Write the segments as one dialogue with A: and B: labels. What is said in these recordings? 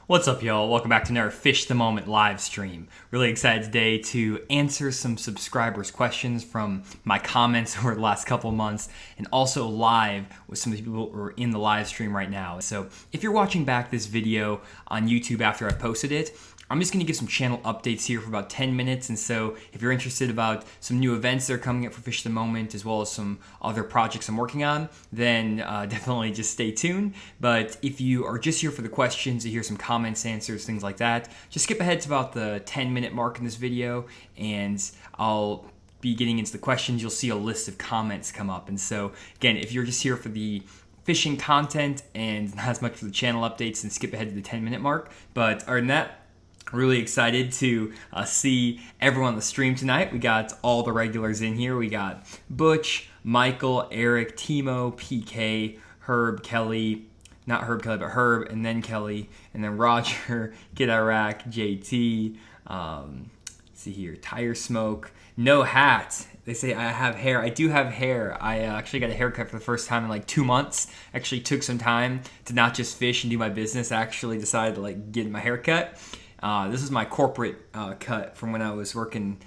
A: What's up, y'all? Welcome back to another Fish the Moment live stream. Really excited today to answer some subscribers' questions from my comments over the last couple of months, and also live with some of the people who are in the live stream right now. So if you're watching back this video on YouTube after I posted it, I'm just going to give some channel updates here for about 10 minutes, and so if you're interested about some new events that are coming up for Fish the Moment, as well as some other projects I'm working on, then definitely just stay tuned. But if you are just here for the questions, to hear some comments, answers, things like that, just skip ahead to about the 10-minute mark in this video, and I'll be getting into the questions. You'll see a list of comments come up, and so again, if you're just here for the fishing content and not as much for the channel updates, then skip ahead to the 10-minute mark. But other than that, really excited to see everyone on the stream tonight. We got all the regulars in here. We got Butch, Michael, Eric, Timo, PK, Herb, Kelly, not Herb Kelly, but Herb, and then Kelly, and then Roger, Kid Iraq, JT, let's see here, Tire Smoke, No Hat. They say I have hair. I do have hair. I actually got a haircut for the first time in like 2 months. Actually took some time to not just fish and do my business. I actually decided to get my hair cut. This is my corporate cut from when I was working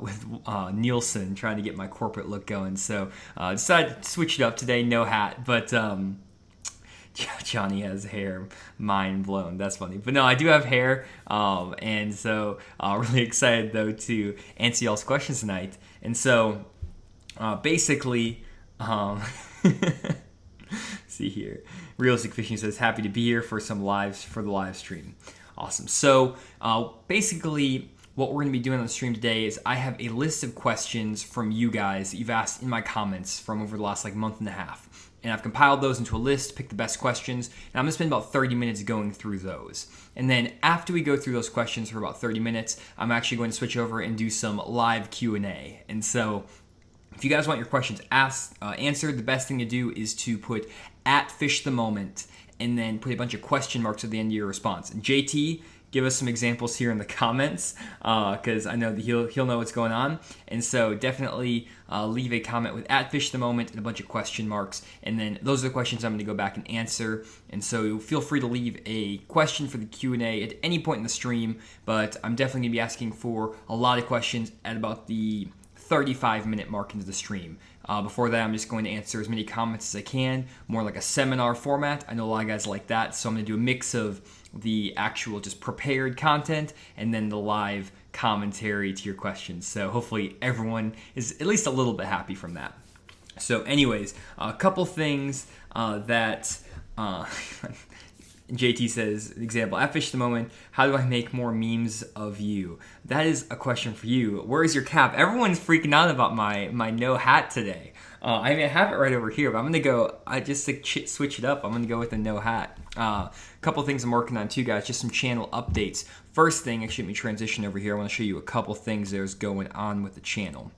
A: with Nielsen, trying to get my corporate look going. So decided to switch it up today, no hat. But Johnny has hair, mind blown. That's funny. But no, I do have hair. And so really excited, though, to answer y'all's questions tonight. And so basically, see here, Realistic Fishing says, happy to be here for the live stream. Awesome. So basically what we're going to be doing on the stream today is I have a list of questions from you guys that you've asked in my comments from over the last month and a half. And I've compiled those into a list, picked the best questions, and I'm going to spend about 30 minutes going through those. And then after we go through those questions for about 30 minutes, I'm actually going to switch over and do some live Q&A. And so if you guys want your questions answered, the best thing to do is to put @FishTheMoment and then put a bunch of question marks at the end of your response. And JT, give us some examples here in the comments, because I know that he'll know what's going on. And so definitely leave a comment with @FishTheMoment and a bunch of question marks. And then those are the questions I'm going to go back and answer. And so feel free to leave a question for the Q&A at any point in the stream. But I'm definitely going to be asking for a lot of questions at about the 35-minute mark into the stream. Before that, I'm just going to answer as many comments as I can, more like a seminar format. I know a lot of guys like that, so I'm going to do a mix of the actual just prepared content and then the live commentary to your questions. So hopefully everyone is at least a little bit happy from that. So anyways, a couple things that JT says, example, @FishTheMoment, how do I make more memes of you? That is a question for you. Where is your cap? Everyone's freaking out about my no hat today. I have it right over here, but I'm going to go, just to switch it up, I'm going to go with a no hat. A couple things I'm working on too, guys, just some channel updates. First thing, actually, let me transition over here. I want to show you a couple things that's going on with the channel.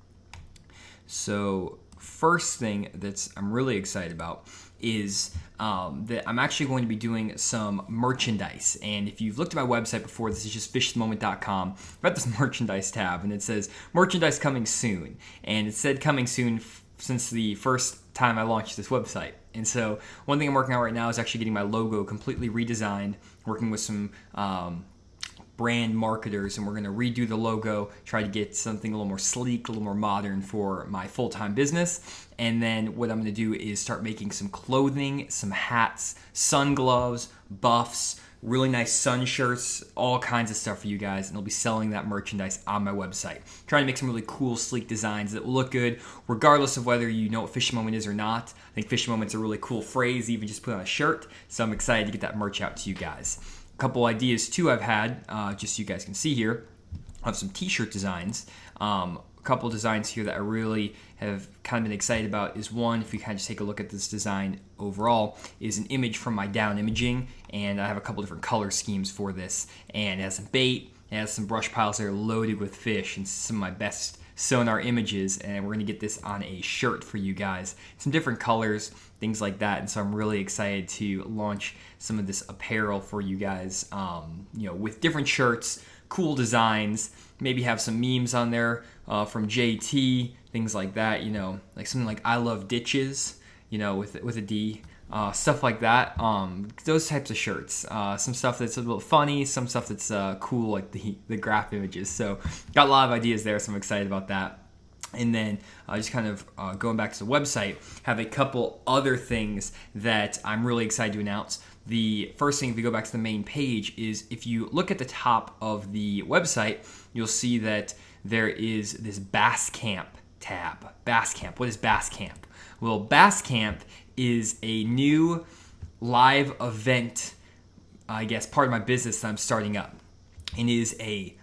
A: So first thing I'm really excited about is that I'm actually going to be doing some merchandise. And if you've looked at my website before, this is just fishthemoment.com. I've got this merchandise tab, and it says merchandise coming soon. And it said coming soon since the first time I launched this website. And so one thing I'm working on right now is actually getting my logo completely redesigned, working with some brand marketers, and we're going to redo the logo, try to get something a little more sleek, a little more modern for my full-time business. And then what I'm going to do is start making some clothing, some hats, sun gloves, buffs, really nice sun shirts, all kinds of stuff for you guys, and I'll be selling that merchandise on my website. Trying to make some really cool, sleek designs that will look good, regardless of whether you know what Fish Moment is or not. I think Fish Moment's a really cool phrase, even just put on a shirt, so I'm excited to get that merch out to you guys. A couple ideas too I've had, just so you guys can see here. I have some t-shirt designs. A couple designs here that I really have kind of been excited about is one, if you kind of just take a look at this design overall, is an image from my down imaging, and I have a couple different color schemes for this, and it has some bait, it has some brush piles that are loaded with fish, and some of my best Sonar images, and we're going to get this on a shirt for you guys. Some different colors, things like that, and so I'm really excited to launch some of this apparel for you guys, with different shirts, cool designs, maybe have some memes on there from JT, things like that, like something like I love ditches, with a D. stuff like that. Those types of shirts. Some stuff that's a little funny, some stuff that's cool, like the graph images. So got a lot of ideas there, so I'm excited about that. And then just kind of going back to the website, have a couple other things that I'm really excited to announce. The first thing, if you go back to the main page, is if you look at the top of the website, you'll see that there is this Bass Camp tab. Bass Camp. What is Bass Camp? Well, Bass Camp is a new live event, I guess, part of my business that I'm starting up. It is a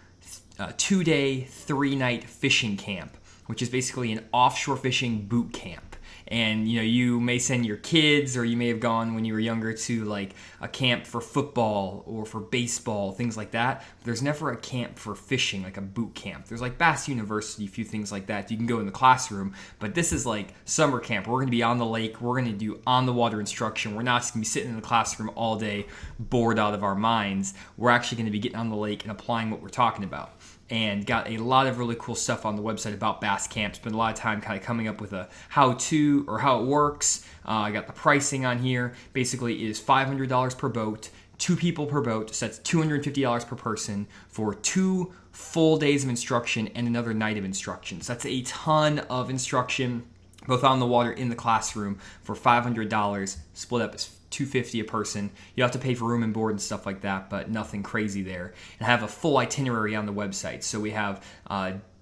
A: 2-day, 3-night fishing camp, which is basically an offshore fishing boot camp. And you may send your kids, or you may have gone when you were younger to like a camp for football or for baseball, things like that. But there's never a camp for fishing, like a boot camp. There's like Bass University, a few things like that. You can go in the classroom, but this is like summer camp. We're going to be on the lake. We're going to do on the water instruction. We're not just going to be sitting in the classroom all day, bored out of our minds. We're actually going to be getting on the lake and applying what we're talking about. And got a lot of really cool stuff on the website about Bass Camp. Spent a lot of time kind of coming up with a how-to or how it works. I got the pricing on here. Basically, it is $500 per boat, 2 people per boat, so that's $250 per person for 2 full days of instruction and another night of instruction. So that's a ton of instruction, both on the water, in the classroom, for $500, split up as $250 a person. You have to pay for room and board and stuff like that, but nothing crazy there. And I have a full itinerary on the website. So we have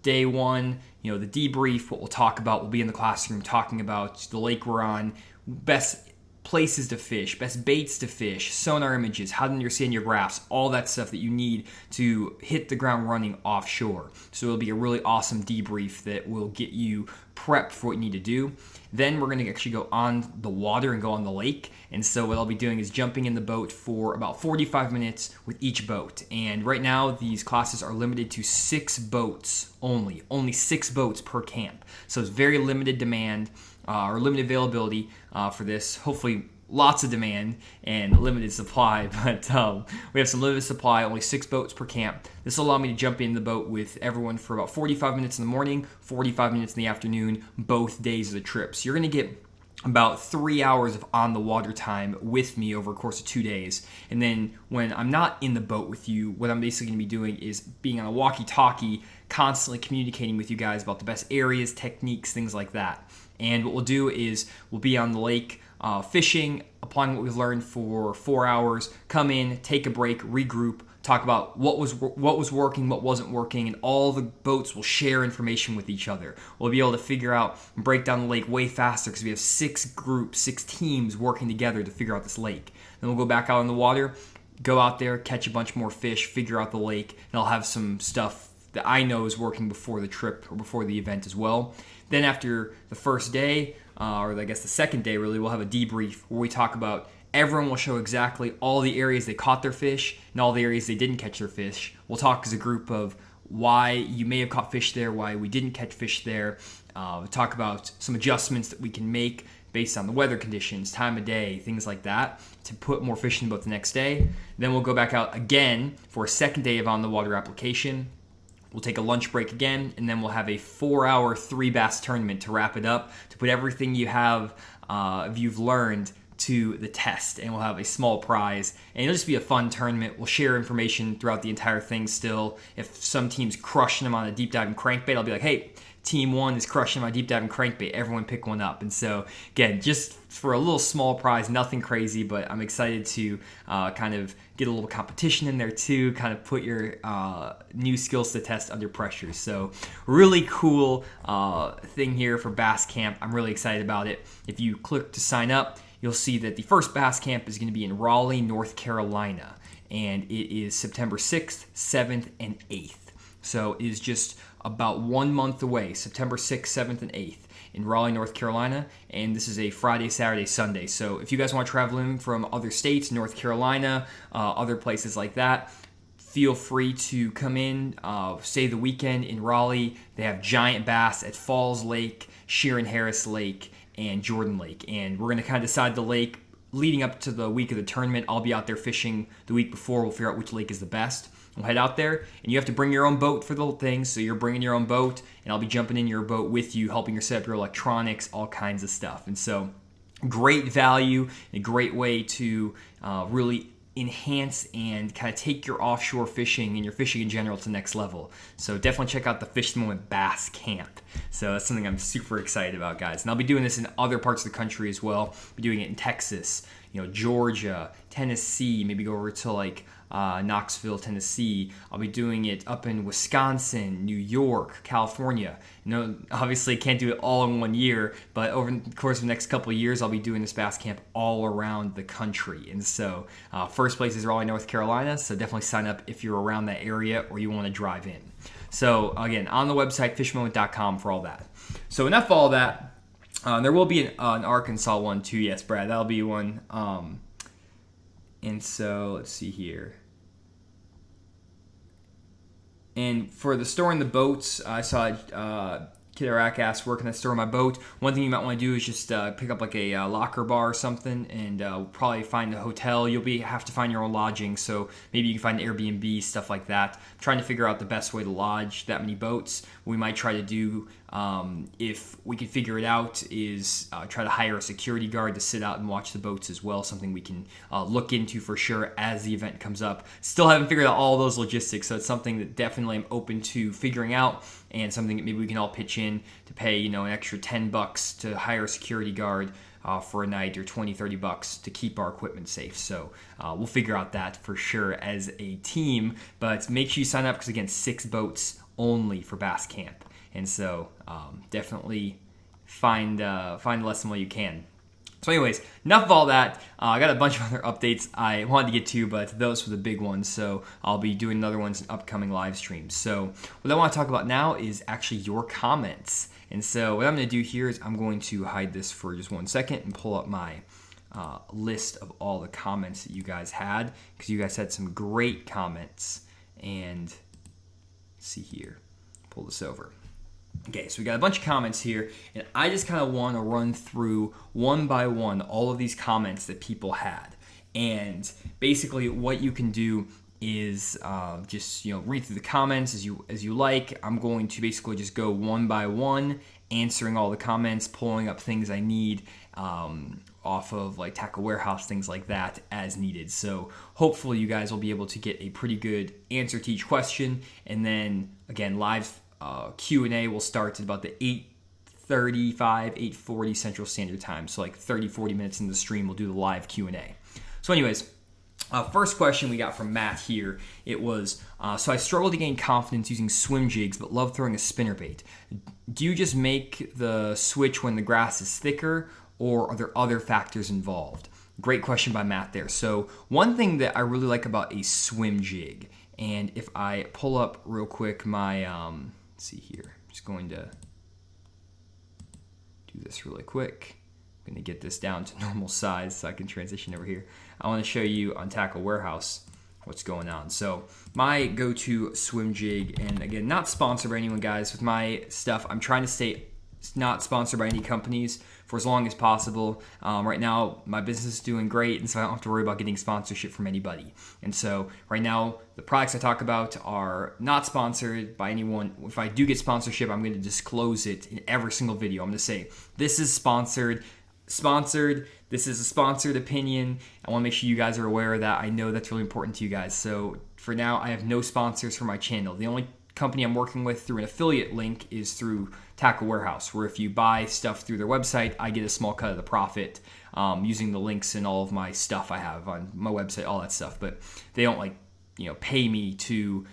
A: day 1, the debrief, what we'll talk about. We'll be in the classroom talking about the lake we're on, best places to fish, best baits to fish, sonar images, how to understand your graphs, all that stuff that you need to hit the ground running offshore. So it'll be a really awesome debrief that will get you prepped for what you need to do. Then we're going to actually go on the water and go on the lake. And so what I'll be doing is jumping in the boat for about 45 minutes with each boat. And right now these classes are limited to 6 boats only 6 boats per camp. So it's very limited demand or limited availability for this. Hopefully lots of demand and limited supply, but we have some limited supply, only 6 boats per camp. This will allow me to jump in the boat with everyone for about 45 minutes in the morning, 45 minutes in the afternoon, both days of the trip. So you're going to get about 3 hours of on the water time with me over the course of 2 days. And then when I'm not in the boat with you, what I'm basically going to be doing is being on a walkie-talkie, constantly communicating with you guys about the best areas, techniques, things like that. And what we'll do is we'll be on the lake fishing, applying what we've learned for 4 hours, come in, take a break, regroup, talk about what was working, what wasn't working, and all the boats will share information with each other. We'll be able to figure out and break down the lake way faster because we have 6 groups, 6 teams working together to figure out this lake. Then we'll go back out on the water, go out there, catch a bunch more fish, figure out the lake, and I'll have some stuff that I know is working before the trip or before the event as well. Then after the first day, or I guess the second day really, we'll have a debrief where we talk about, everyone will show exactly all the areas they caught their fish and all the areas they didn't catch their fish. We'll talk as a group of why you may have caught fish there, why we didn't catch fish there. We'll talk about some adjustments that we can make based on the weather conditions, time of day, things like that, to put more fish in the boat the next day. Then we'll go back out again for a second day of on the water application. We'll take a lunch break again, and then we'll have a 4-hour 3 bass tournament to wrap it up, to put everything you've learned to the test, and we'll have a small prize, and it'll just be a fun tournament. We'll share information throughout the entire thing still. If some team's crushing them on a deep diving crankbait, I'll be like, hey, Team 1 is crushing my deep diving crankbait. Everyone pick one up. And so, again, just for a little small prize, nothing crazy, but I'm excited to kind of get a little competition in there too, kind of put your new skills to test under pressure. So, really cool thing here for Bass Camp. I'm really excited about it. If you click to sign up, you'll see that the first Bass Camp is going to be in Raleigh, North Carolina, and it is September 6th, 7th, and 8th. So it is just about 1 month away, September 6th, 7th, and 8th in Raleigh, North Carolina, and this is a Friday, Saturday, Sunday. So if you guys want to travel in from other states, North Carolina, other places like that, feel free to come in, stay the weekend in Raleigh. They have giant bass at Falls Lake, Sheeran Harris Lake, and Jordan Lake. And we're going to kind of decide the lake leading up to the week of the tournament. I'll be out there fishing the week before. We'll figure out which lake is the best. We'll head out there, and you have to bring your own boat for the thing. So you're bringing your own boat, and I'll be jumping in your boat with you, helping you set up your electronics, all kinds of stuff. And so Great value, a great way to really enhance and kind of take your offshore fishing and your fishing in general to the next level. So definitely check out the Fish the Moment Bass Camp. So that's something I'm super excited about, guys. And I'll be doing this in other parts of the country as well. I'll be doing it in Texas, Georgia, Tennessee, maybe go over to like Knoxville, Tennessee. I'll be doing it up in Wisconsin, New York, California. Obviously can't do it all in 1 year, but over the course of the next couple of years, I'll be doing this bass camp all around the country. And so first place is Raleigh, North Carolina, so definitely sign up if you're around that area or you want to drive in. So again, on the website, fishmoment.com for all that. So enough of all that. There will be an Arkansas one too. Yes, Brad, that'll be one. And so let's see here. And for the storing the boats, I saw Kid Iraq asked, where can I store my boat? One thing you might want to do is just pick up like a locker bar or something, and probably find a hotel. You'll have to find your own lodging, so maybe you can find Airbnb, stuff like that. I'm trying to figure out the best way to lodge that many boats. What we might try to do, if we can figure it out, is try to hire a security guard to sit out and watch the boats as well. Something we can look into for sure as the event comes up. Still haven't figured out all those logistics, so it's something that definitely I'm open to figuring out, and something that maybe we can all pitch in to pay, an extra $10 to hire a security guard for a night, or $20-$30 to keep our equipment safe. So we'll figure out that for sure as a team, but make sure you sign up, because again, 6 boats only for Bass Camp. And so definitely find less than what you can. So anyways, enough of all that. I got a bunch of other updates I wanted to get to, but those were the big ones. So I'll be doing another ones in upcoming live streams. So what I want to talk about now is actually your comments. And so what I'm going to do here is I'm going to hide this for just 1 second and pull up my list of all the comments that you guys had, because you guys had some great comments. And let's see here, pull this over. Okay, so we got a bunch of comments here, and I just kind of want to run through one by one all of these comments that people had. And basically what you can do is just read through the comments as you like. I'm going to basically just go one by one, answering all the comments, pulling up things I need off of like Tackle Warehouse, things like that as needed. So hopefully you guys will be able to get a pretty good answer to each question. And then again, live Q&A will start at about the 8:35, 8:40 Central Standard Time. So like 30-40 minutes into the stream, we'll do the live Q&A. So anyways, first question we got from Matt here. It was, so I struggle to gain confidence using swim jigs, but love throwing a spinnerbait. Do you just make the switch when the grass is thicker, or are there other factors involved? Great question by Matt there. So one thing that I really like about a swim jig, and if I pull up real quick my, let's see here, I'm just going to do this really quick. I'm going to get this down to normal size so I can transition over here. I want to show you on Tackle Warehouse what's going on. So my go-to swim jig, and again, not sponsored by anyone, guys. With my stuff, I'm trying to stay not sponsored by any companies for as long as possible. Right now, my business is doing great, and so I don't have to worry about getting sponsorship from anybody. And so right now, the products I talk about are not sponsored by anyone. If I do get sponsorship, I'm going to disclose it in every single video. I'm going to say, this is sponsored, this is a sponsored opinion. I want to make sure you guys are aware of that. I know that's really important to you guys. So for now, I have no sponsors for my channel. The only company I'm working with through an affiliate link is through Tackle Warehouse, where if you buy stuff through their website, I get a small cut of the profit using the links and all of my stuff I have on my website, all that stuff. But they don't pay me to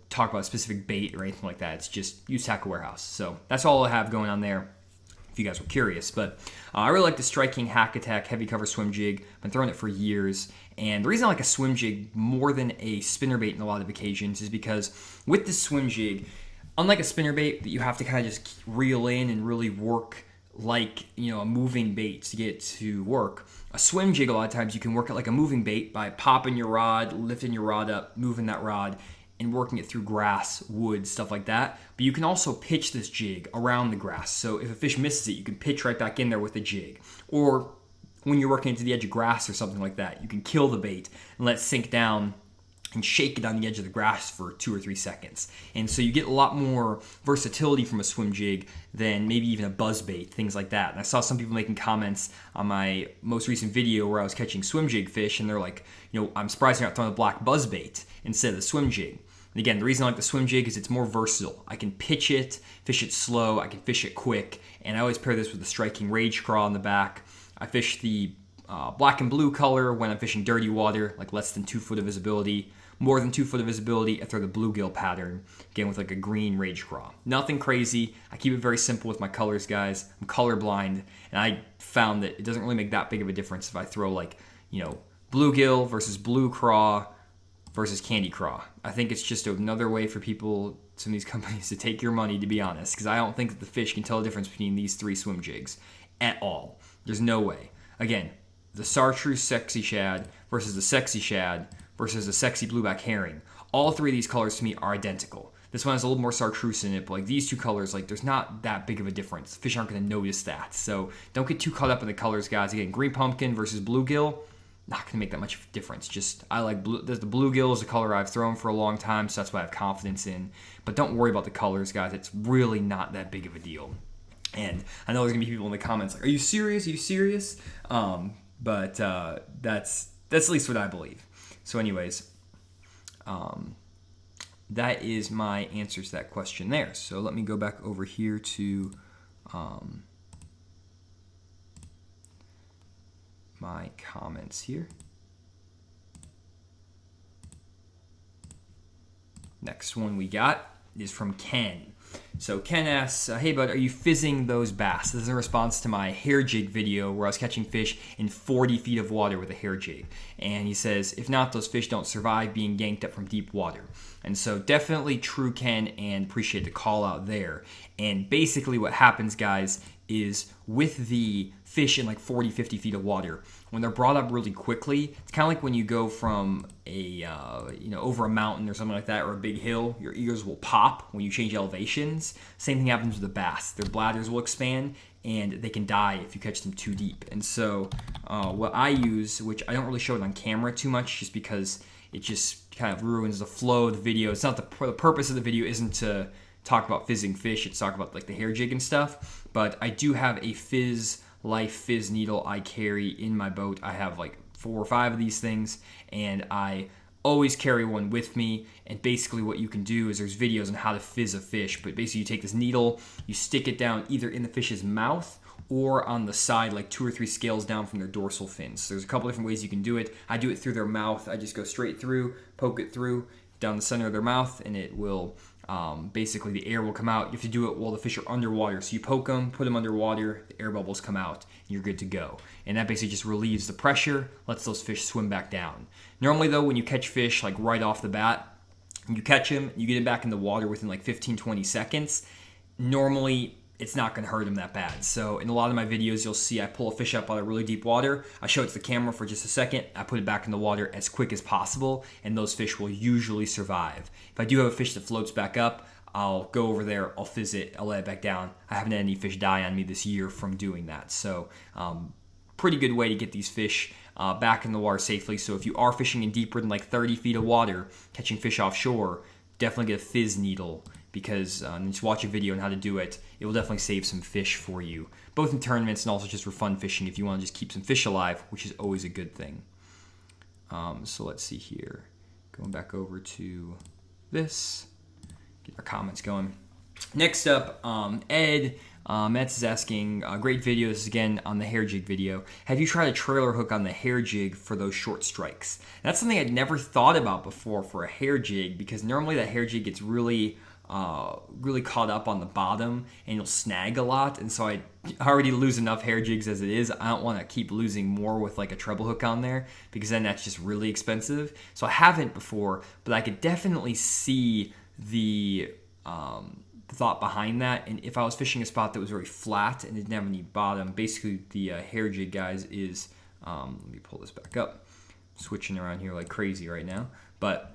A: talk about a specific bait or anything like that. It's just use Tackle Warehouse. So that's all I have going on there, if you guys were curious. But I really like the Strike King Hack Attack heavy cover swim jig. I've been throwing it for years. And the reason I like a swim jig more than a spinnerbait in a lot of occasions is because with the swim jig, unlike a spinnerbait that you have to kind of just reel in and really work like a moving bait to get it to work, a swim jig a lot of times you can work it like a moving bait by popping your rod, lifting your rod up, moving that rod, and working it through grass, wood, stuff like that. But you can also pitch this jig around the grass. So if a fish misses it, you can pitch right back in there with the jig. Or when you're working into the edge of grass or something like that, you can kill the bait and let it sink down and shake it on the edge of the grass for 2 or 3 seconds. And so you get a lot more versatility from a swim jig than maybe even a buzz bait, things like that. And I saw some people making comments on my most recent video where I was catching swim jig fish, and they're like, I'm surprised you're not throwing a black buzz bait instead of the swim jig. And again, the reason I like the swim jig is it's more versatile. I can pitch it, fish it slow, I can fish it quick, and I always pair this with the striking rage craw on the back. I fish the black and blue color when I'm fishing dirty water, like less than 2 foot of visibility. More than 2 foot of visibility, I throw the bluegill pattern, again with like a green rage craw. Nothing crazy. I keep it very simple with my colors, guys. I'm colorblind, and I found that it doesn't really make that big of a difference if I throw like, bluegill versus blue craw versus candy craw. I think it's just another way for people, some of these companies, to take your money, to be honest, because I don't think that the fish can tell the difference between these 3 swim jigs at all. There's no way. Again, the chartreuse sexy shad versus the sexy shad versus the sexy blueback herring. All 3 of these colors to me are identical. This one has a little more chartreuse in it, but like these 2 colors, like there's not that big of a difference. Fish aren't going to notice that. So don't get too caught up in the colors, guys. Again, green pumpkin versus bluegill, not going to make that much of a difference. Just I like blue. The bluegill is a color I've thrown for a long time, so that's what I have confidence in. But don't worry about the colors, guys. It's really not that big of a deal. And I know there's going to be people in the comments like, "Are you serious? Are you serious?" But that's at least what I believe. So anyways, that is my answer to that question there. So let me go back over here to my comments here. Next one we got is from Ken. So Ken asks, hey bud, are you fizzing those bass? This is in response to my hair jig video where I was catching fish in 40 feet of water with a hair jig. And he says, if not, those fish don't survive being yanked up from deep water. And so definitely true, Ken, and appreciate the call out there. And basically what happens, guys, is with the fish in like 40, 50 feet of water, when they're brought up really quickly, it's kind of like when you go from a, over a mountain or something like that, or a big hill, your ears will pop when you change elevations. Same thing happens with the bass. Their bladders will expand, and they can die if you catch them too deep. And so what I use, which I don't really show it on camera too much just because it just kind of ruins the flow of the video. It's not the purpose of the video isn't to talk about fizzing fish. It's talk about like the hair jig and stuff. But I do have a Fizz Life Fizz needle I carry in my boat. I have like 4 or 5 of these things, and I always carry one with me. And basically what you can do is there's videos on how to fizz a fish, but basically you take this needle, you stick it down either in the fish's mouth or on the side, like 2 or 3 scales down from their dorsal fins. So there's a couple different ways you can do it. I do it through their mouth. I just go straight through, poke it through down the center of their mouth, and it will basically the air will come out. You have to do it while the fish are underwater. So you poke them, put them underwater, the air bubbles come out, and you're good to go. And that basically just relieves the pressure, lets those fish swim back down. Normally though, when you catch fish like right off the bat, you catch them, you get it back in the water within like 15-20 seconds, normally it's not going to hurt them that bad. So in a lot of my videos, you'll see I pull a fish up out of really deep water, I show it to the camera for just a second, I put it back in the water as quick as possible, and those fish will usually survive. If I do have a fish that floats back up, I'll go over there, I'll fizz it, I'll let it back down. I haven't had any fish die on me this year from doing that. So pretty good way to get these fish back in the water safely. So if you are fishing in deeper than like 30 feet of water, catching fish offshore, definitely get a fizz needle, because just watch a video on how to do it. It will definitely save some fish for you, both in tournaments and also just for fun fishing if you want to just keep some fish alive, which is always a good thing. So let's see here. Going back over to this. Get our comments going. Next up, Ed. Matt's is asking, great video. This is again on the hair jig video. Have you tried a trailer hook on the hair jig for those short strikes? That's something I'd never thought about before for a hair jig, because normally that hair jig gets really caught up on the bottom and you'll snag a lot. And so I already lose enough hair jigs as it is. I don't want to keep losing more with like a treble hook on there, because then that's just really expensive. So I haven't before, but I could definitely see the thought behind that. And if I was fishing a spot that was very flat and didn't have any bottom, basically the hair jig, guys, is let me pull this back up, switching around here like crazy right now, but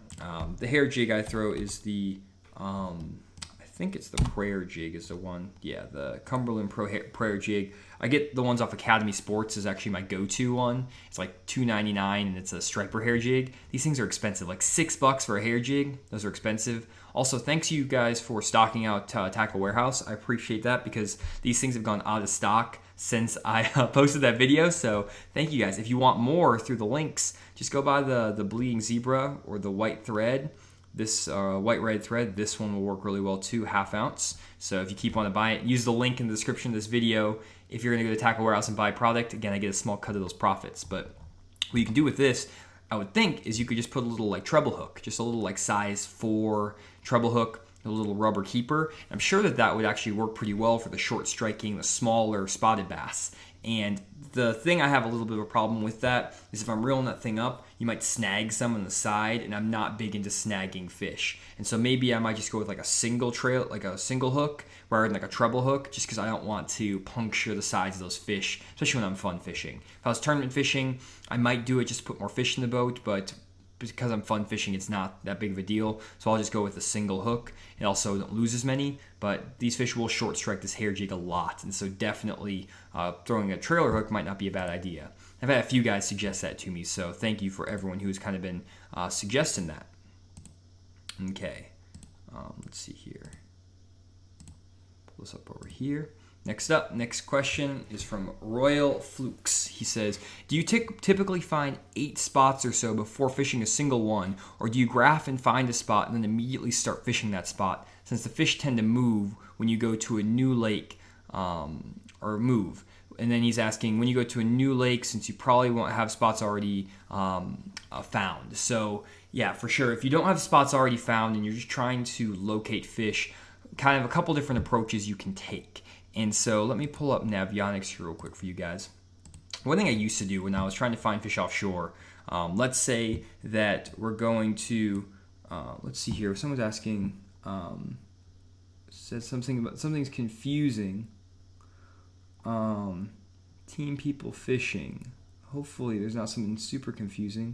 A: the hair jig I throw is the I think it's the prayer jig is the one. Yeah, the Cumberland prayer jig. I get the ones off Academy Sports is actually my go-to one. It's like $2.99 and it's a striper hair jig. These things are expensive, like $6 for a hair jig. Those are expensive. Also, thanks you guys for stocking out Tackle Warehouse. I appreciate that because these things have gone out of stock since I posted that video. So thank you guys. If you want more through the links, just go buy the Bleeding Zebra or the white thread. This white red thread, this one will work really well too, 1/2 ounce. So if you keep wanting to buy it, use the link in the description of this video. If you're going to go to Tackle Warehouse and buy a product, again, I get a small cut of those profits. But what you can do with this, I would think, is you could just put a little like treble hook, just a little like size 4 treble hook, a little rubber keeper. I'm sure that would actually work pretty well for the short striking, the smaller spotted bass. And the thing I have a little bit of a problem with that is if I'm reeling that thing up, you might snag some on the side, and I'm not big into snagging fish. And so maybe I might just go with like a single trail, like a single hook, rather than like a treble hook, just because I don't want to puncture the sides of those fish, especially when I'm fun fishing. If I was tournament fishing, I might do it just to put more fish in the boat, but because I'm fun fishing, it's not that big of a deal. So I'll just go with a single hook and also don't lose as many. But these fish will short strike this hair jig a lot. And so definitely throwing a trailer hook might not be a bad idea. I've had a few guys suggest that to me. So thank you for everyone who's kind of been suggesting that. Okay. Let's see here. Pull this up over here. Next question is from Royal Flukes. He says, do you typically find 8 spots or so before fishing a single one, or do you graph and find a spot and then immediately start fishing that spot, since the fish tend to move when you go to a new lake or move? And then he's asking, when you go to a new lake, since you probably won't have spots already found. So yeah, for sure, if you don't have spots already found and you're just trying to locate fish, kind of a couple different approaches you can take. And so let me pull up Navionics here real quick for you guys. One thing I used to do when I was trying to find fish offshore, let's say that we're going to, let's see here, someone's asking, said something about, something's confusing. Team people fishing. Hopefully there's not something super confusing.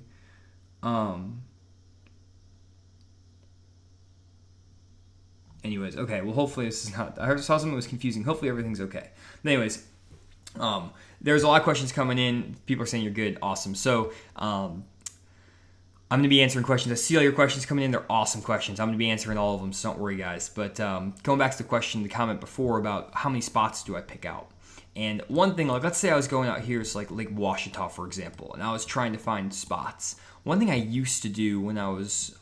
A: Anyways, okay, well, hopefully this is not, I saw something that was confusing. Hopefully everything's okay. But anyways, there's a lot of questions coming in. People are saying you're good. Awesome. So, I'm going to be answering questions. I see all your questions coming in. They're awesome questions. I'm going to be answering all of them, so don't worry, guys. But going back to the comment before about how many spots do I pick out. And one thing, like let's say I was going out here, it's like Lake Ouachita, for example, and I was trying to find spots. One thing I used to do when I was...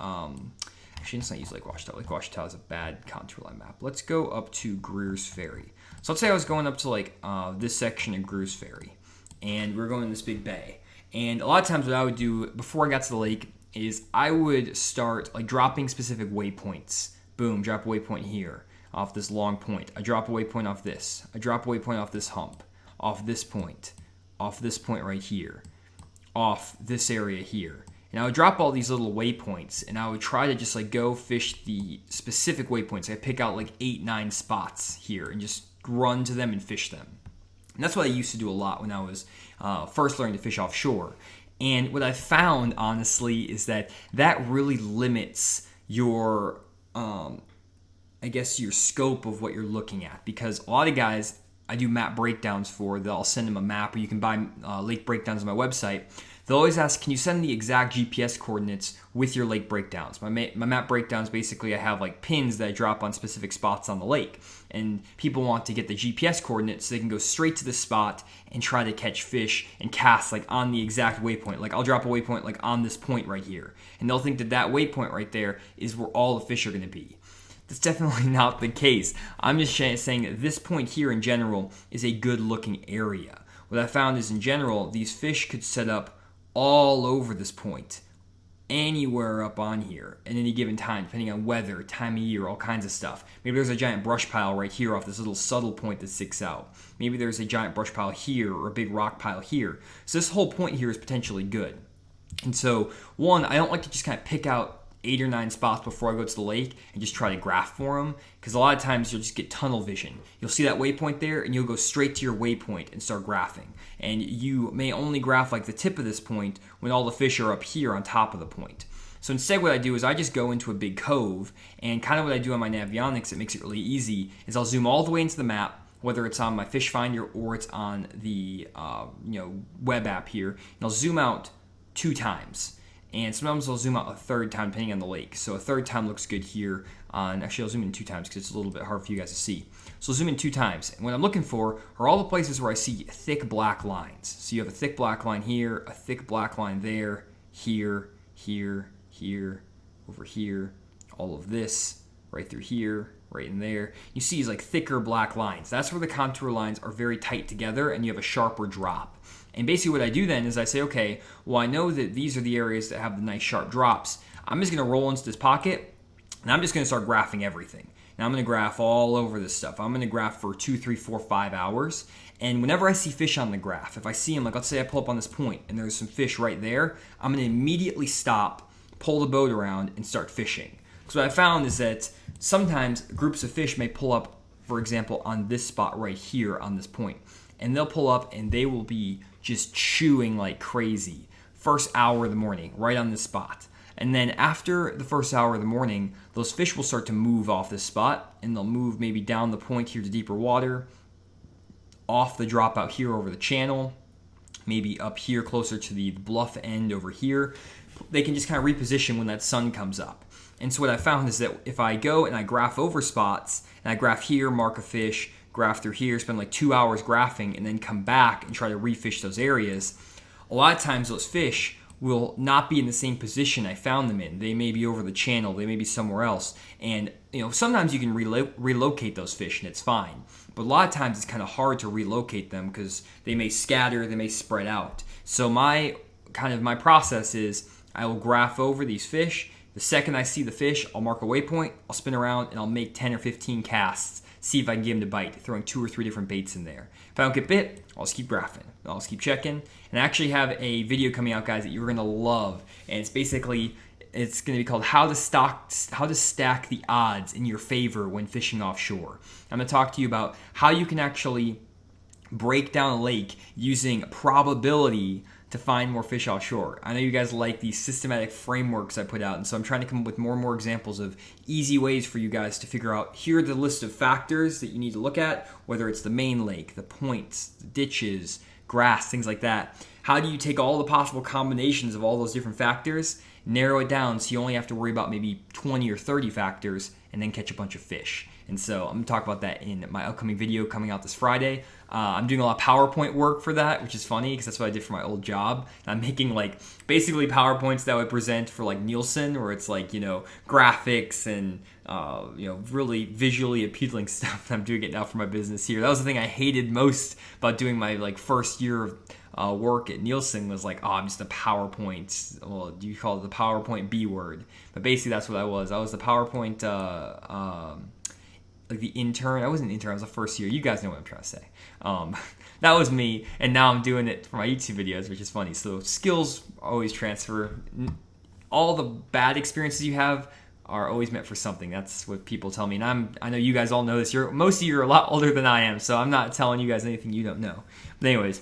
A: actually, let's not use Lake Ouachita. Lake Ouachita is a bad contour line map. Let's go up to Greer's Ferry. So let's say I was going up to like this section of Greer's Ferry, and we're going in this big bay. And a lot of times what I would do before I got to the lake is I would start like dropping specific waypoints. Boom, drop a waypoint here off this long point. I drop a waypoint off this. I drop a waypoint off this hump, off this point right here, off this area here. And I would drop all these little waypoints, and I would try to just like go fish the specific waypoints. I pick out like 8-9 spots here and just run to them and fish them. And that's what I used to do a lot when I was first learning to fish offshore. And what I found, honestly, is that really limits your, I guess, your scope of what you're looking at. Because a lot of guys I do map breakdowns for, I'll send them a map, or you can buy lake breakdowns on my website. They'll always ask, can you send the exact GPS coordinates with your lake breakdowns? My map breakdowns, basically, I have like pins that I drop on specific spots on the lake. And people want to get the GPS coordinates so they can go straight to the spot and try to catch fish and cast like on the exact waypoint. Like I'll drop a waypoint like on this point right here. And they'll think that waypoint right there is where all the fish are going to be. That's definitely not the case. I'm just saying that this point here in general is a good looking area. What I found is in general, these fish could set up all over this point, anywhere up on here at any given time, depending on weather, time of year, all kinds of stuff. Maybe there's a giant brush pile right here off this little subtle point that sticks out. Maybe there's a giant brush pile here or a big rock pile here. So this whole point here is potentially good. And so, one, I don't like to just kind of pick out 8 or 9 spots before I go to the lake and just try to graph for them, because a lot of times you'll just get tunnel vision. You'll see that waypoint there and you'll go straight to your waypoint and start graphing. And you may only graph like the tip of this point when all the fish are up here on top of the point. So instead what I do is I just go into a big cove, and kind of what I do on my Navionics that makes it really easy is I'll zoom all the way into the map, whether it's on my fish finder or it's on the web app here, and I'll zoom out 2 times. And sometimes I'll zoom out a 3rd time depending on the lake. So a 3rd time looks good here actually I'll zoom in 2 times because it's a little bit hard for you guys to see. So I'll zoom in 2 times. And what I'm looking for are all the places where I see thick black lines. So you have a thick black line here, a thick black line there, here, here, here, over here, all of this, right through here, right in there. You see these like thicker black lines. That's where the contour lines are very tight together and you have a sharper drop. And basically what I do then is I say, okay, well, I know that these are the areas that have the nice sharp drops. I'm just going to roll into this pocket, and I'm just going to start graphing everything. And I'm going to graph all over this stuff. I'm going to graph for 2, 3, 4, 5 hours. And whenever I see fish on the graph, if I see them, like let's say I pull up on this point and there's some fish right there, I'm going to immediately stop, pull the boat around, and start fishing. So what I found is that sometimes groups of fish may pull up, for example, on this spot right here on this point. And they'll pull up and they will be just chewing like crazy. First hour of the morning, right on this spot. And then after the first hour of the morning, those fish will start to move off this spot, and they'll move maybe down the point here to deeper water, off the drop out here over the channel, maybe up here closer to the bluff end over here. They can just kind of reposition when that sun comes up. And so what I found is that if I go and I graph over spots, and I graph here, mark a fish, graph through here, spend like 2 hours graphing, and then come back and try to refish those areas, a lot of times those fish will not be in the same position I found them in. They may be over the channel, they may be somewhere else. And sometimes you can relocate those fish and it's fine. But a lot of times it's kind of hard to relocate them because they may scatter, they may spread out. So my process is I will graph over these fish. The second I see the fish, I'll mark a waypoint, I'll spin around, and I'll make 10 or 15 casts, see if I can get them to bite, throwing 2 or 3 different baits in there. If I don't get bit, I'll just keep graphing. I'll just keep checking. And I actually have a video coming out, guys, that you're going to love. And it's going to be called How to Stack the Odds in Your Favor When Fishing Offshore. I'm going to talk to you about how you can actually break down a lake using probability to find more fish offshore. I know you guys like these systematic frameworks I put out, and so I'm trying to come up with more and more examples of easy ways for you guys to figure out, here are the list of factors that you need to look at, whether it's the main lake, the points, the ditches, grass, things like that. How do you take all the possible combinations of all those different factors, narrow it down so you only have to worry about maybe 20 or 30 factors, and then catch a bunch of fish? And so I'm going to talk about that in my upcoming video coming out this Friday. I'm doing a lot of PowerPoint work for that, which is funny because that's what I did for my old job. I'm making basically PowerPoints that I would present for Nielsen, where it's graphics and really visually appealing stuff. I'm doing it now for my business here. That was the thing I hated most about doing my first year of work at Nielsen was I'm just a PowerPoint. Well, you call it the PowerPoint B word, but basically that's what I was. I was the PowerPoint the intern. I wasn't an intern, I was the first year. You guys know what I'm trying to say. That was me, and now I'm doing it for my YouTube videos, which is funny. So skills always transfer. All the bad experiences you have are always meant for something. That's what people tell me, and I know you guys all know this. Most of you are a lot older than I am, so I'm not telling you guys anything you don't know. But anyways,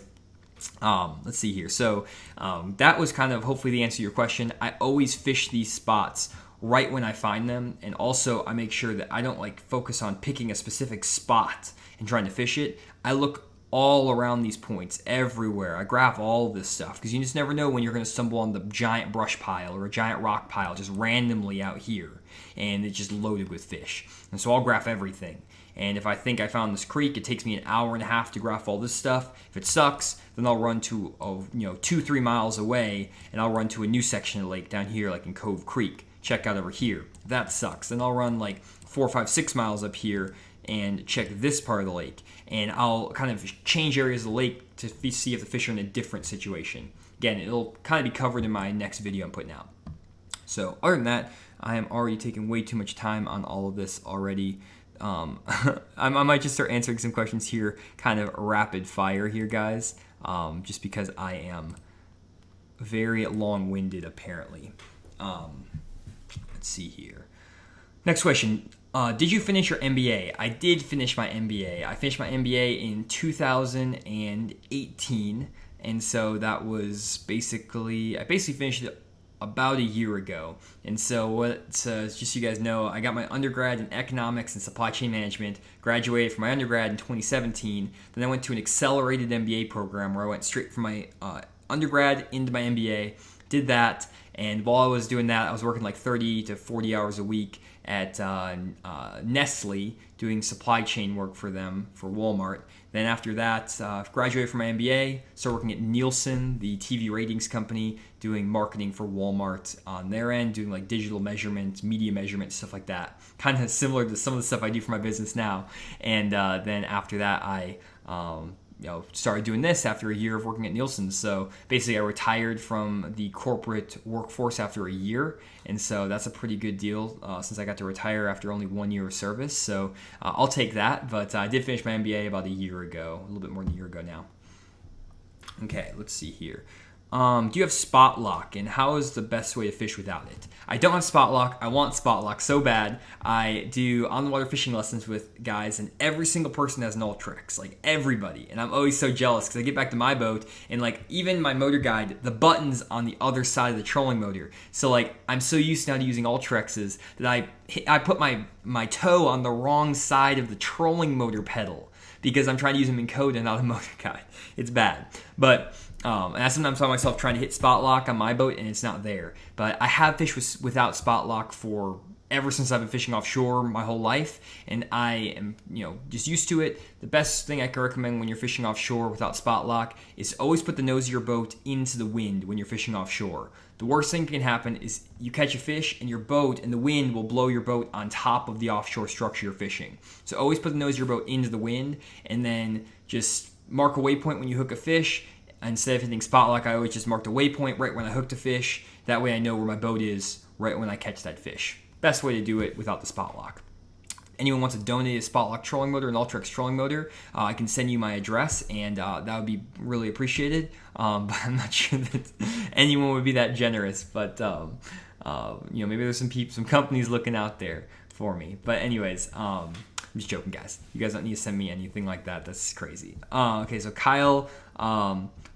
A: let's see here. So that was kind of hopefully the answer to your question. I always fish these spots right when I find them, and also I make sure that I don't focus on picking a specific spot and trying to fish it. I look all around these points, everywhere. I graph all of this stuff because you just never know when you're going to stumble on the giant brush pile or a giant rock pile just randomly out here, and it's just loaded with fish. And so I'll graph everything. And if I think I found this creek, it takes me an hour and a half to graph all this stuff. If it sucks, then I'll run to 2-3 miles away, and I'll run to a new section of the lake down here, like in Cove Creek. Check out over here. If that sucks, then I'll run 4, 5, 6 miles up here and check this part of the lake. And I'll kind of change areas of the lake to see if the fish are in a different situation. Again, it'll kind of be covered in my next video I'm putting out. So other than that, I am already taking way too much time on all of this already. I might just start answering some questions here, kind of rapid fire here, guys, just because I am very long-winded apparently. Let's see here. Next question. Did you finish your MBA? I did finish my MBA. I finished my MBA in 2018, and so that was I basically finished it about a year ago. And so just so you guys know, I got my undergrad in economics and supply chain management, graduated from my undergrad in 2017. Then I went to an accelerated MBA program where I went straight from my undergrad into my MBA, did that. And while I was doing that, I was working like 30 to 40 hours a week at Nestle, doing supply chain work for them, for Walmart. Then after that, graduated from my MBA, started working at Nielsen, the TV ratings company, doing marketing for Walmart on their end, doing like digital measurements, media measurements, stuff like that. Kind of similar to some of the stuff I do for my business now. And then after that, I started doing this after a year of working at Nielsen. So basically, I retired from the corporate workforce after a year, and so that's a pretty good deal since I got to retire after only 1 year of service. So I'll take that. But I did finish my MBA about a year ago, a little bit more than a year ago now. Okay, let's see here. Do you have spot lock, and how is the best way to fish without it? I don't have spot lock. I want spot lock so bad. I do on-the-water fishing lessons with guys, and every single person has an Ultrex, like everybody. And I'm always so jealous because I get back to my boat, and like even my motor guide, the button's on the other side of the trolling motor. So like I'm so used now to using Ultrexes that I put my toe on the wrong side of the trolling motor pedal because I'm trying to use them in code and not a motor guide. It's bad, but. And I sometimes find myself trying to hit spot lock on my boat and it's not there. But I have fished without spot lock for ever since I've been fishing offshore my whole life, and I am just used to it. The best thing I can recommend when you're fishing offshore without spot lock is always put the nose of your boat into the wind when you're fishing offshore. The worst thing that can happen is you catch a fish and your boat and the wind will blow your boat on top of the offshore structure you're fishing. So always put the nose of your boat into the wind, and then just mark a waypoint when you hook a fish. Instead of hitting spot lock, I always just mark the waypoint right when I hooked a fish. That way I know where my boat is right when I catch that fish. Best way to do it without the spot lock. Anyone wants to donate a spot lock trolling motor, an Ultrex trolling motor, I can send you my address, and that would be really appreciated. But I'm not sure that anyone would be that generous. But maybe there's some companies looking out there for me. But anyways, I'm just joking, guys. You guys don't need to send me anything like that. That's crazy. Okay, so Kyle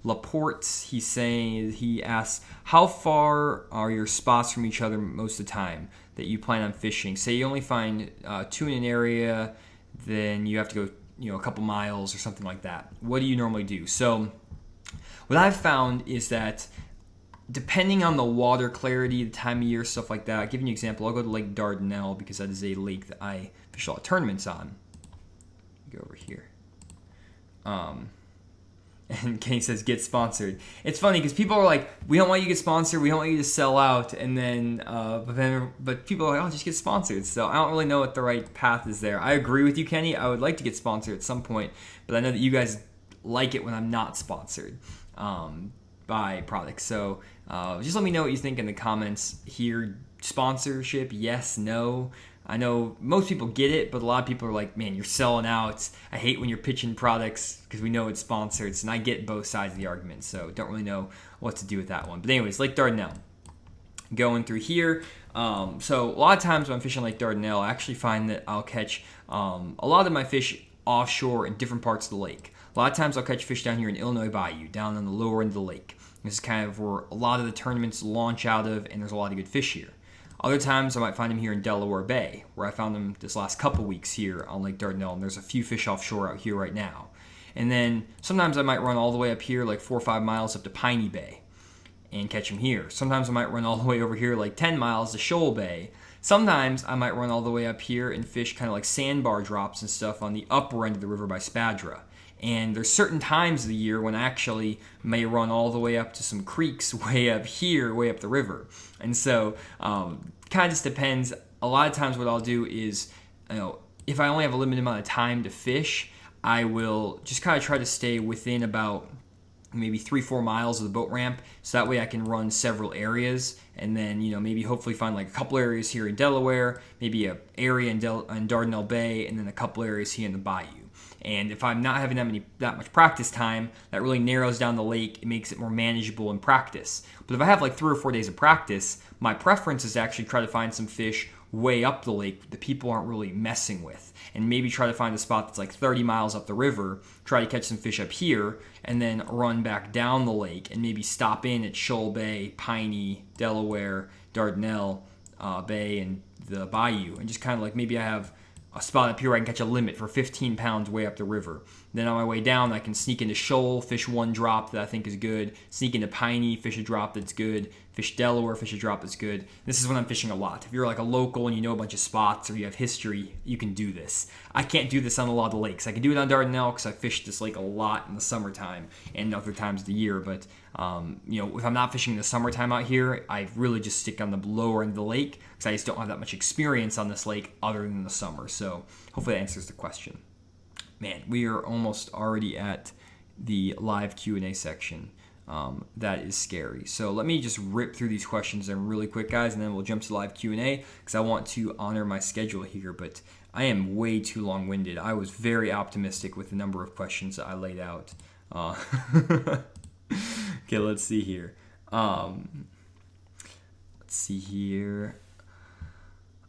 A: Laporte, he asks, how far are your spots from each other most of the time that you plan on fishing? Say you only find two in an area, then you have to go a couple miles or something like that. What do you normally do? So what I've found is that depending on the water clarity, the time of year, stuff like that. I'll give you an example. I'll go to Lake Dardanelle because that is a lake that I fish a lot of tournaments on. Go over here. And Kenny says, get sponsored. It's funny because people are like, we don't want you to get sponsored. We don't want you to sell out. And then, but people are like, oh, just get sponsored. So I don't really know what the right path is there. I agree with you, Kenny. I would like to get sponsored at some point. But I know that you guys like it when I'm not sponsored by products. So just let me know what you think in the comments here. Sponsorship, yes, no. I know most people get it, but a lot of people are like, man, you're selling out. I hate when you're pitching products because we know it's sponsored. And I get both sides of the argument, so don't really know what to do with that one. But anyways, Lake Dardanelle. Going through here. So a lot of times when I'm fishing Lake Dardanelle, I actually find that I'll catch a lot of my fish offshore in different parts of the lake. A lot of times I'll catch fish down here in Illinois Bayou, down on the lower end of the lake. This is kind of where a lot of the tournaments launch out of, and there's a lot of good fish here. Other times I might find them here in Delaware Bay, where I found them this last couple weeks here on Lake Dardanelle, and there's a few fish offshore out here right now. And then sometimes I might run all the way up here, like 4 or 5 miles up to Piney Bay and catch them here. Sometimes I might run all the way over here, like 10 miles to Shoal Bay. Sometimes I might run all the way up here and fish kind of like sandbar drops and stuff on the upper end of the river by Spadra. And there's certain times of the year when I actually may run all the way up to some creeks way up here, way up the river. And so kind of just depends. A lot of times what I'll do is, if I only have a limited amount of time to fish, I will just kind of try to stay within about maybe 3-4 miles of the boat ramp, so that way I can run several areas, and then maybe hopefully find like a couple areas here in Delaware, maybe an area in Dardanelle Bay, and then a couple areas here in the bayou. And if I'm not having that much practice time, that really narrows down the lake. It makes it more manageable in practice. But if I have like 3 or 4 days of practice, my preference is to actually try to find some fish way up the lake that people aren't really messing with, and maybe try to find a spot that's like 30 miles up the river, try to catch some fish up here, and then run back down the lake and maybe stop in at Shoal Bay, Piney, Delaware, Dardanelle Bay, and the Bayou, and just kind of like maybe I have a spot up here where I can catch a limit for 15 pounds way up the river. Then on my way down, I can sneak into Shoal, fish one drop that I think is good, sneak into Piney, fish a drop that's good, fish Delaware, fish a drop that's good. This is when I'm fishing a lot. If you're like a local and you know a bunch of spots or you have history, you can do this. I can't do this on a lot of the lakes. I can do it on Dardanelle because I fished this lake a lot in the summertime and other times of the year, but if I'm not fishing in the summertime out here, I really just stick on the lower end of the lake because I just don't have that much experience on this lake other than the summer. So hopefully that answers the question. Man, we are almost already at the live Q&A section. That is scary. So let me just rip through these questions really quick, guys, and then we'll jump to live Q&A because I want to honor my schedule here, but I am way too long-winded. I was very optimistic with the number of questions that I laid out. Okay, let's see here.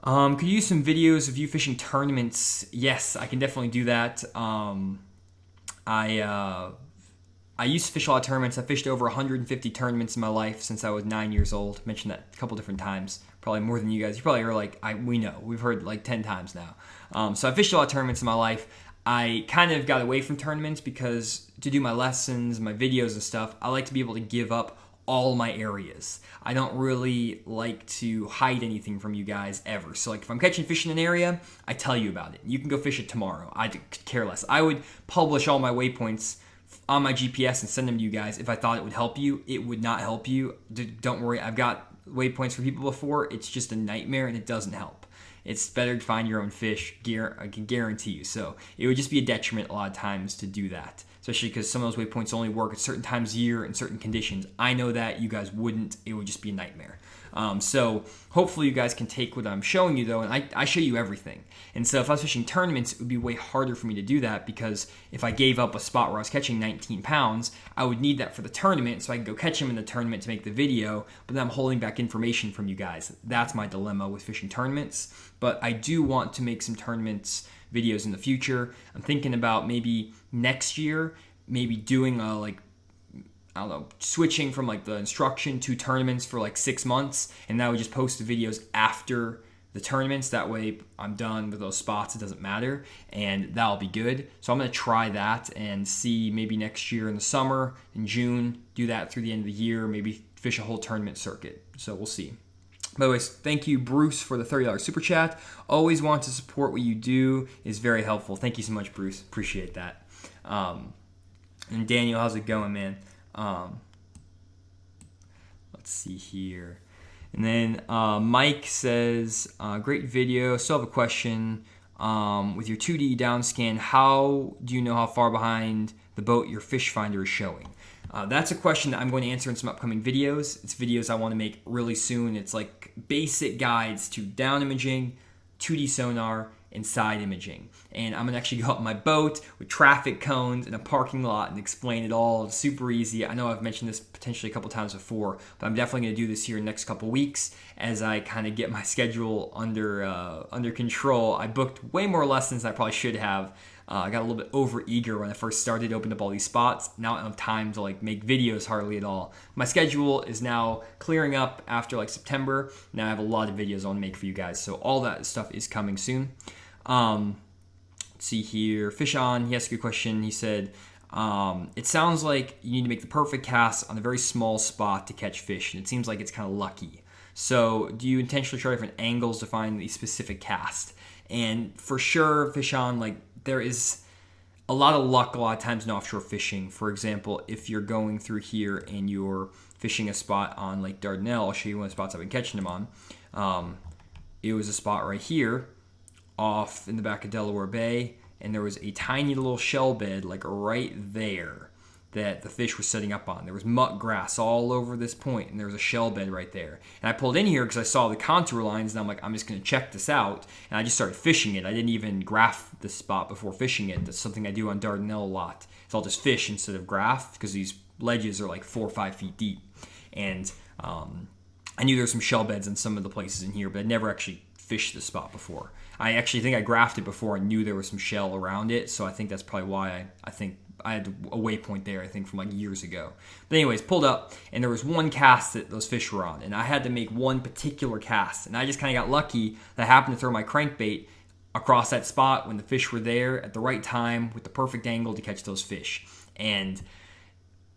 A: Could you use some videos of you fishing tournaments? Yes, I can definitely do that. I used to fish a lot of tournaments. I fished over 150 tournaments in my life since I was 9 years old. Mentioned that a couple different times, probably more than you guys. You probably are like, we know. We've heard like 10 times now. So I fished a lot of tournaments in my life. I kind of got away from tournaments because to do my lessons, my videos and stuff, I like to be able to give up all my areas. I don't really like to hide anything from you guys ever. So like if I'm catching fish in an area, I tell you about it. You can go fish it tomorrow. I could care less. I would publish all my waypoints on my GPS and send them to you guys if I thought it would help you. It would not help you. Don't worry. I've got waypoints for people before. It's just a nightmare and it doesn't help. It's better to find your own fish, I can guarantee you. So it would just be a detriment a lot of times to do that, especially because some of those waypoints only work at certain times of year in certain conditions. I know that. You guys wouldn't. It would just be a nightmare. So hopefully you guys can take what I'm showing you, though, and I show you everything. And so if I was fishing tournaments, it would be way harder for me to do that because if I gave up a spot where I was catching 19 pounds, I would need that for the tournament so I can go catch them in the tournament to make the video, but then I'm holding back information from you guys. That's my dilemma with fishing tournaments. But I do want to make some tournaments videos in the future. I'm thinking about maybe next year, maybe doing switching from like the instruction to tournaments for like 6 months, and I would just post the videos after the tournaments. That way I'm done with those spots. It doesn't matter, and that'll be good. So I'm going to try that and see maybe next year in the summer, in June, do that through the end of the year, maybe fish a whole tournament circuit. So we'll see. By the way, thank you, Bruce, for the $30 super chat. Always want to support what you do is very helpful. Thank you so much, Bruce. Appreciate that. And Daniel, how's it going, man? Let's see here. And then Mike says, great video. Still have a question. With your 2D down scan, how do you know how far behind the boat your fish finder is showing? That's a question that I'm going to answer in some upcoming videos. It's videos I want to make really soon. It's like basic guides to down imaging, 2D sonar, and side imaging. And I'm going to actually go up my boat with traffic cones in a parking lot and explain it all. It's super easy. I know I've mentioned this potentially a couple times before, but I'm definitely going to do this here in the next couple weeks as I kind of get my schedule under control. I booked way more lessons than I probably should have. I got a little bit over eager when I first started, opened up all these spots. Now I don't have time to like make videos hardly at all. My schedule is now clearing up after like September. Now I have a lot of videos I want to make for you guys. So all that stuff is coming soon. Let's see here. Fish On, he asked a good question. He said, it sounds like you need to make the perfect cast on a very small spot to catch fish, and it seems like it's kind of lucky. So do you intentionally try different angles to find the specific cast? And for sure, Fish On, like there is a lot of luck a lot of times in offshore fishing. For example, if you're going through here and you're fishing a spot on Lake Dardanelle, I'll show you one of the spots I've been catching them on. It was a spot right here off in the back of Delaware Bay, and there was a tiny little shell bed like right there that the fish was setting up on. There was muck grass all over this point, and there was a shell bed right there. And I pulled in here because I saw the contour lines, and I'm like, I'm just going to check this out. And I just started fishing it. I didn't even graph the spot before fishing it. That's something I do on Dardanelle a lot. So I'll just fish instead of graph because these ledges are like 4 or 5 feet deep. And I knew there were some shell beds in some of the places in here, but I never actually fished the spot before. I actually think I graphed it before I knew there was some shell around it, so I think that's probably why I think I had a waypoint there, I think from like years ago. But anyways, pulled up, and there was one cast that those fish were on, and I had to make one particular cast, and I just kind of got lucky that I happened to throw my crankbait across that spot when the fish were there at the right time with the perfect angle to catch those fish. And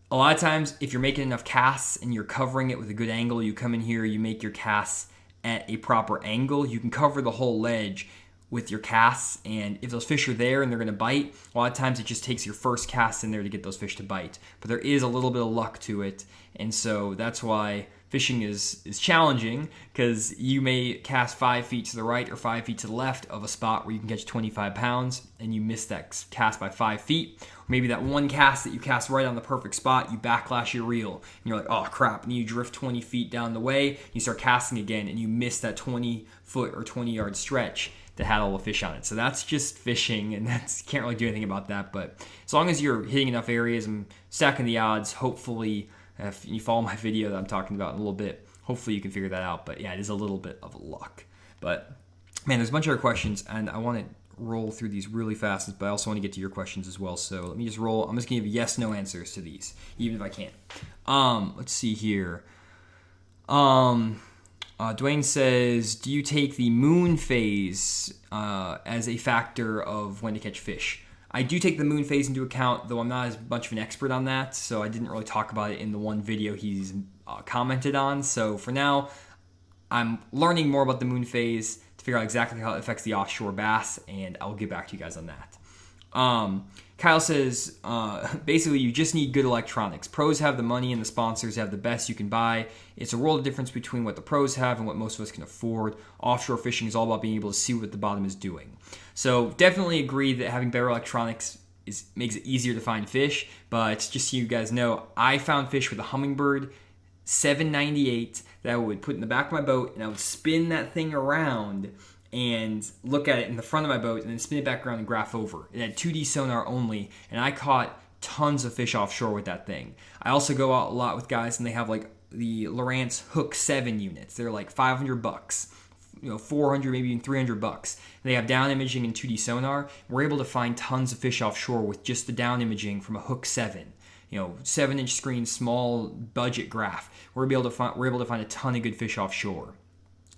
A: a lot of times, if you're making enough casts and you're covering it with a good angle, you come in here, you make your casts at a proper angle, you can cover the whole ledge with your casts, and if those fish are there and they're going to bite, a lot of times it just takes your first cast in there to get those fish to bite. But there is a little bit of luck to it, and so that's why fishing is challenging, because you may cast 5 feet to the right or 5 feet to the left of a spot where you can catch 25 pounds, and you miss that cast by 5 feet. Or maybe that one cast that you cast right on the perfect spot, you backlash your reel, and you're like, oh crap, and you drift 20 feet down the way, you start casting again, and you miss that 20-foot or 20-yard stretch that had all the fish on it. So that's just fishing, and that's can't really do anything about that. But as long as you're hitting enough areas and stacking the odds, hopefully, if you follow my video that I'm talking about in a little bit, hopefully you can figure that out. But yeah, it is a little bit of luck. But man, there's a bunch of other questions, and I want to roll through these really fast, but I also want to get to your questions as well. So let me just roll. I'm just going to give yes/no answers to these, even if I can't. Let's see here. Dwayne says, do you take the moon phase as a factor of when to catch fish? I do take the moon phase into account, though I'm not as much of an expert on that, so I didn't really talk about it in the one video he's commented on. So for now, I'm learning more about the moon phase to figure out exactly how it affects the offshore bass, and I'll get back to you guys on that. Kyle says, basically, you just need good electronics. Pros have the money and the sponsors have the best you can buy. It's a world of difference between what the pros have and what most of us can afford. Offshore fishing is all about being able to see what the bottom is doing. So definitely agree that having better electronics makes it easier to find fish. But just so you guys know, I found fish with a Humminbird 798 that I would put in the back of my boat, and I would spin that thing around and look at it in the front of my boat and then spin it back around and graph over. It had 2D sonar only, and I caught tons of fish offshore with that thing. I also go out a lot with guys, and they have like the Lowrance Hook 7 units. They're like $500, 400, maybe even $300. They have down imaging and 2D sonar. We're able to find tons of fish offshore with just the down imaging from a Hook 7. 7-inch screen, small budget graph. We're able to find a ton of good fish offshore.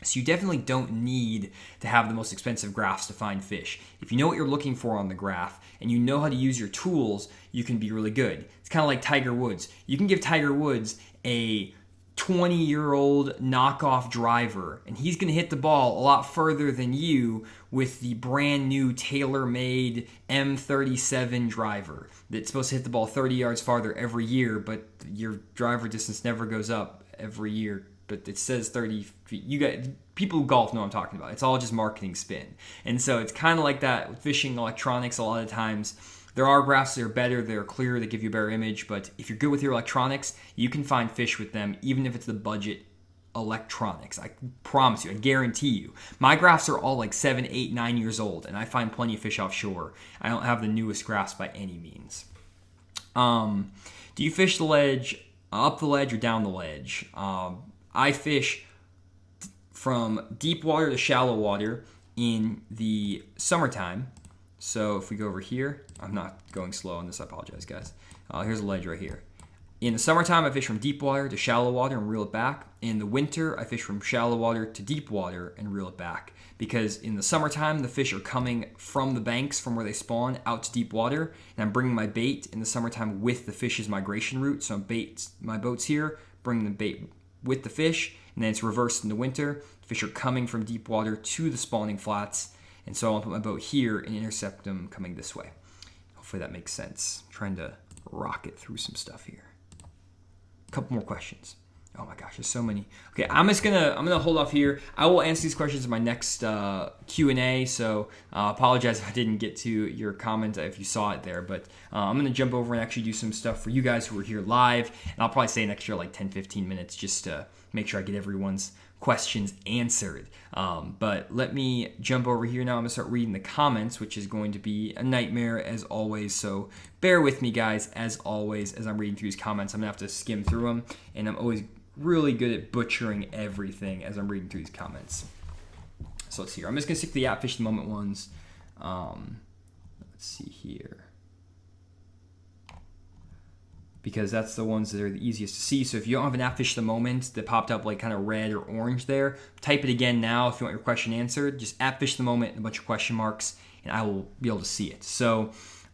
A: So you definitely don't need to have the most expensive graphs to find fish. If you know what you're looking for on the graph and you know how to use your tools, you can be really good. It's kind of like Tiger Woods. You can give Tiger Woods a 20-year-old knockoff driver, and he's going to hit the ball a lot further than you with the brand new tailor-made M37 driver that's supposed to hit the ball 30 yards farther every year, but your driver distance never goes up every year. But it says 30 feet. People who golf know what I'm talking about. It's all just marketing spin. And so it's kind of like that with fishing electronics. A lot of times there are graphs that are better, they're clearer, they give you a better image. But if you're good with your electronics, you can find fish with them, even if it's the budget electronics. I promise you, I guarantee you. My graphs are all like 7, 8, 9 years old, and I find plenty of fish offshore. I don't have the newest graphs by any means. Do you fish the ledge, up the ledge, or down the ledge? I fish from deep water to shallow water in the summertime. So if we go over here, I'm not going slow on this, I apologize, guys. Here's a ledge right here. In the summertime, I fish from deep water to shallow water and reel it back. In the winter, I fish from shallow water to deep water and reel it back. Because in the summertime, the fish are coming from the banks, from where they spawn, out to deep water. And I'm bringing my bait in the summertime with the fish's migration route. So my boat's here, bringing the bait with the fish, and then it's reversed in the winter. Fish are coming from deep water to the spawning flats, and so I'll put my boat here and intercept them coming this way. Hopefully that makes sense. I'm trying to rocket through some stuff here. A couple more questions. Oh my gosh, there's so many. Okay, I'm gonna hold off here. I will answer these questions in my next Q&A. So apologize if I didn't get to your comment if you saw it there. But I'm gonna jump over and actually do some stuff for you guys who are here live, and I'll probably stay an extra like 10-15 minutes just to make sure I get everyone's questions answered. But let me jump over here now. I'm gonna start reading the comments, which is going to be a nightmare as always. So bear with me, guys, as always, as I'm reading through these comments. I'm gonna have to skim through them, and I'm always really good at butchering everything as I'm reading through these comments. So So let's see here. I'm just going to stick to the at fish the moment ones. Let's see here. Because that's the ones that are the easiest to see. So if you don't have an at fish the moment that popped up like kind of red or orange there, type it again now if you want your question answered. Just at fish the moment and a bunch of question marks, and I will be able to see it. So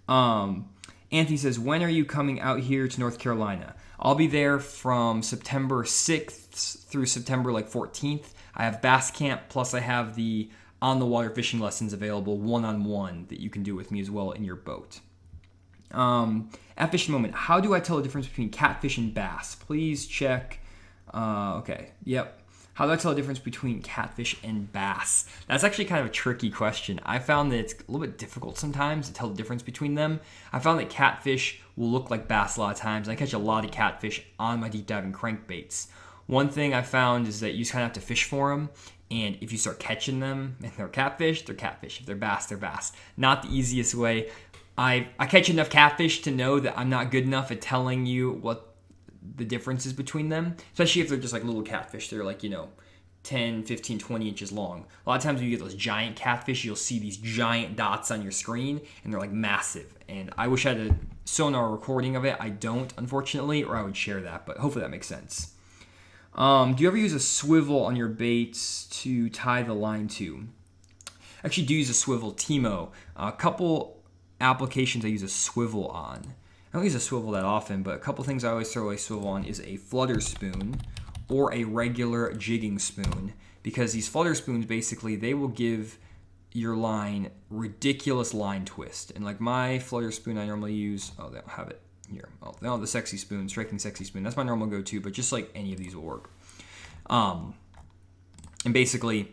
A: Anthony says, when are you coming out here to North Carolina? I'll be there from September 6th through September 14th. I have bass camp, plus I have the on the water fishing lessons available one-on-one that you can do with me as well in your boat. At fish moment, how do I tell the difference between catfish and bass? Please check. Okay, yep. How do I tell the difference between catfish and bass? That's actually kind of a tricky question. I found that it's a little bit difficult sometimes to tell the difference between them. I found that catfish will look like bass a lot of times. I catch a lot of catfish on my deep diving crankbaits. One thing I found is that you just kind of have to fish for them. And if you start catching them and they're catfish, they're catfish. If they're bass, they're bass. Not the easiest way. I catch enough catfish to know that I'm not good enough at telling you what the difference is between them, especially if they're just like little catfish. They're like, 10, 15, 20 inches long. A lot of times when you get those giant catfish, you'll see these giant dots on your screen, and they're like massive. And I wish I had a Sonar recording of it. I don't, unfortunately, or I would share that, but hopefully that makes sense. Do you ever use a swivel on your baits to tie the line to? I actually do use a swivel, Timo. A couple applications I use a swivel on. I don't use a swivel that often, but a couple things I always throw a swivel on is a flutter spoon or a regular jigging spoon, because these flutter spoons, basically, they will give your line ridiculous line twist. And like my flutter spoon I normally use, they don't have it here. They don't have the sexy spoon, striking sexy spoon. That's my normal go-to, but just like any of these will work. And basically,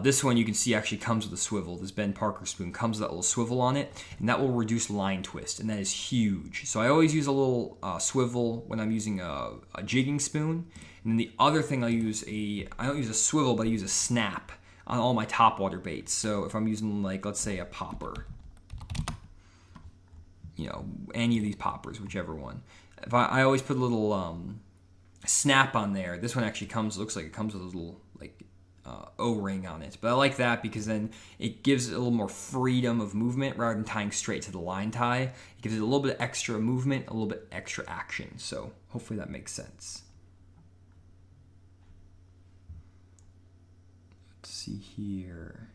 A: this one you can see actually comes with a swivel. This Ben Parker spoon comes with that little swivel on it, and that will reduce line twist, and that is huge. So I always use a little swivel when I'm using a jigging spoon. And then the other thing I don't use a swivel, but I use a snap on all my topwater baits. So if I'm using, like, let's say a popper, any of these poppers, whichever one. If I always put a little snap on there. This one actually looks like it comes with a little O-ring on it, but I like that because then it gives it a little more freedom of movement rather than tying straight to the line tie. It gives it a little bit of extra movement, a little bit extra action. So hopefully that makes sense. Let's see here.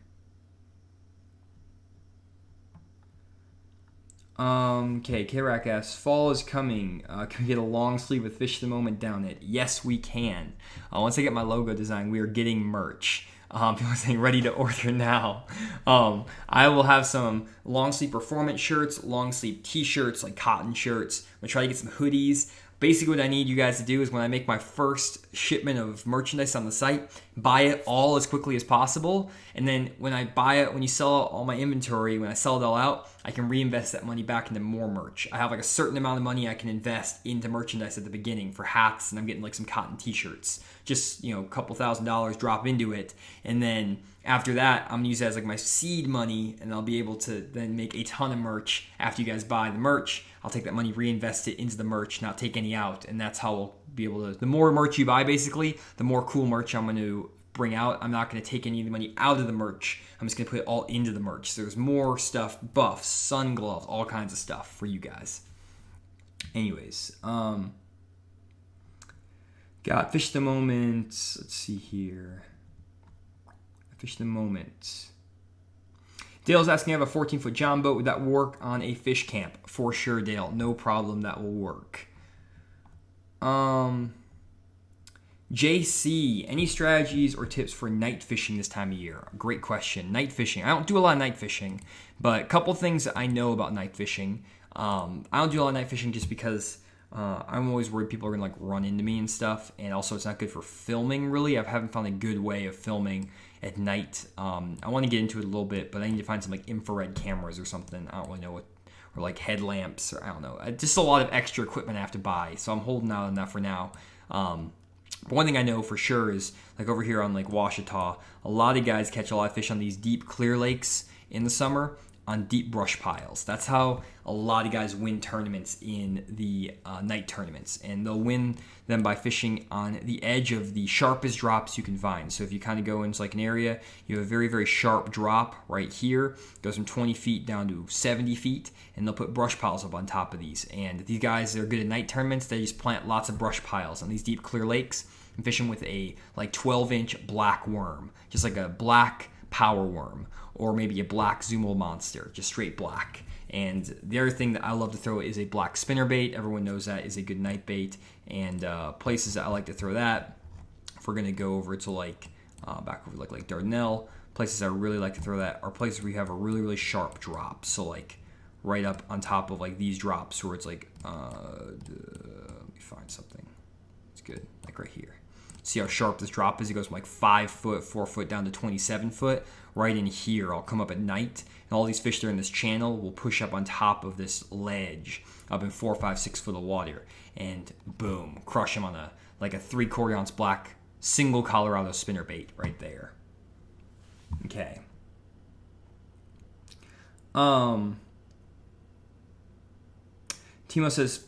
A: Okay, Kayak asks, fall is coming. Can we get a long sleeve with Fish the Moment down it? Yes, we can. Once I get my logo design, we are getting merch. People are saying ready to order now. I will have some long sleeve performance shirts, long sleeve t-shirts, like cotton shirts. I'm going to try to get some hoodies. Basically what I need you guys to do is when I make my first shipment of merchandise on the site, buy it all as quickly as possible. And then when you sell out all my inventory, when I sell it all out, I can reinvest that money back into more merch. I have like a certain amount of money I can invest into merchandise at the beginning for hats, and I'm getting like some cotton t-shirts. Just, a couple $1,000 drop into it. And then after that, I'm going to use that as like my seed money, and I'll be able to then make a ton of merch after you guys buy the merch. I'll take that money, reinvest it into the merch, not take any out. And that's how we'll be able to, the more merch you buy, basically, the more cool merch I'm going to bring out. I'm not going to take any of the money out of the merch. I'm just going to put it all into the merch. So there's more stuff, buffs, sun gloves, all kinds of stuff for you guys. Anyways, got Fish the Moment. Let's see here. Fish the Moment. Dale's asking, I have a 14-foot John boat. Would that work on a fish camp? For sure, Dale. No problem. That will work. JC, any strategies or tips for night fishing this time of year? Great question. Night fishing. I don't do a lot of night fishing, but a couple things that I know about night fishing. I don't do a lot of night fishing just because I'm always worried people are going to run into me and stuff, and also it's not good for filming, really. I haven't found a good way of filming at night. I want to get into it a little bit, but I need to find some infrared cameras or something. I don't really know what, or headlamps, or I don't know. Just a lot of extra equipment I have to buy, so I'm holding out on that for now. But one thing I know for sure is, over here on Lake Washita, a lot of guys catch a lot of fish on these deep clear lakes in the summer, on deep brush piles. That's how a lot of guys win tournaments in the night tournaments, and they'll win them by fishing on the edge of the sharpest drops you can find. So if you kind of go into like an area, you have a very, very sharp drop right here, goes from 20 feet down to 70 feet, and they'll put brush piles up on top of these. And these guys, they're good at night tournaments. They just plant lots of brush piles on these deep clear lakes and fish them with a like 12-inch black worm, just like a black power worm, or maybe a black Zoomal monster, just straight black. And the other thing that I love to throw is a black spinnerbait. Everyone knows that is a good night bait. And places that I like to throw that, if we're gonna go over to like back over like Dardanelle, places I really like to throw that are places where you have a really, really sharp drop. So like right up on top of like these drops where it's like let me find something. It's good, like right here. See how sharp this drop is? It goes from like 5 foot, 4 foot down to 27 foot. Right in here, I'll come up at night, and all these fish that are in this channel will push up on top of this ledge, up in 4, 5, 6 foot of water, and boom, crush them on a 3/4 ounce black single Colorado spinnerbait right there. Okay. Timo says,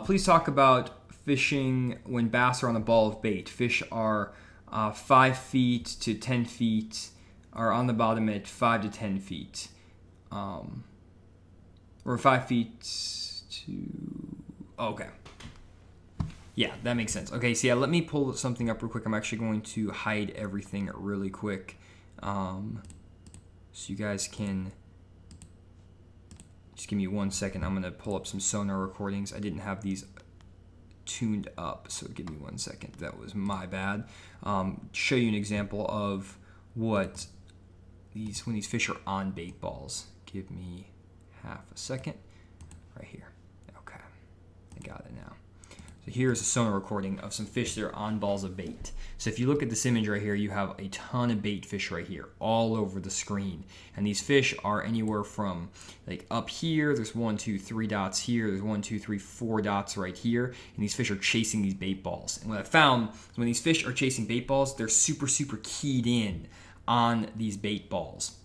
A: please talk about fishing when bass are on a ball of bait. Fish are 5 feet to 10 feet, are on the bottom at 5 to 10 feet. Or 5 feet to... Okay. Yeah, that makes sense. Okay, so yeah, let me pull something up real quick. I'm actually going to hide everything really quick. So you guys can... Just give me 1 second. I'm going to pull up some Sonar recordings. I didn't have these tuned up, so give me 1 second. That was my bad. Show you an example of what when these fish are on bait balls. Give me half a second. Right here. Okay, I got it now. So here's a Sonar recording of some fish that are on balls of bait. So if you look at this image right here, you have a ton of bait fish right here all over the screen. And these fish are anywhere from like up here, there's 1, 2, 3 dots here, there's 1, 2, 3, 4 dots right here, and these fish are chasing these bait balls. And what I found is when these fish are chasing bait balls, they're super, super keyed in on these bait balls.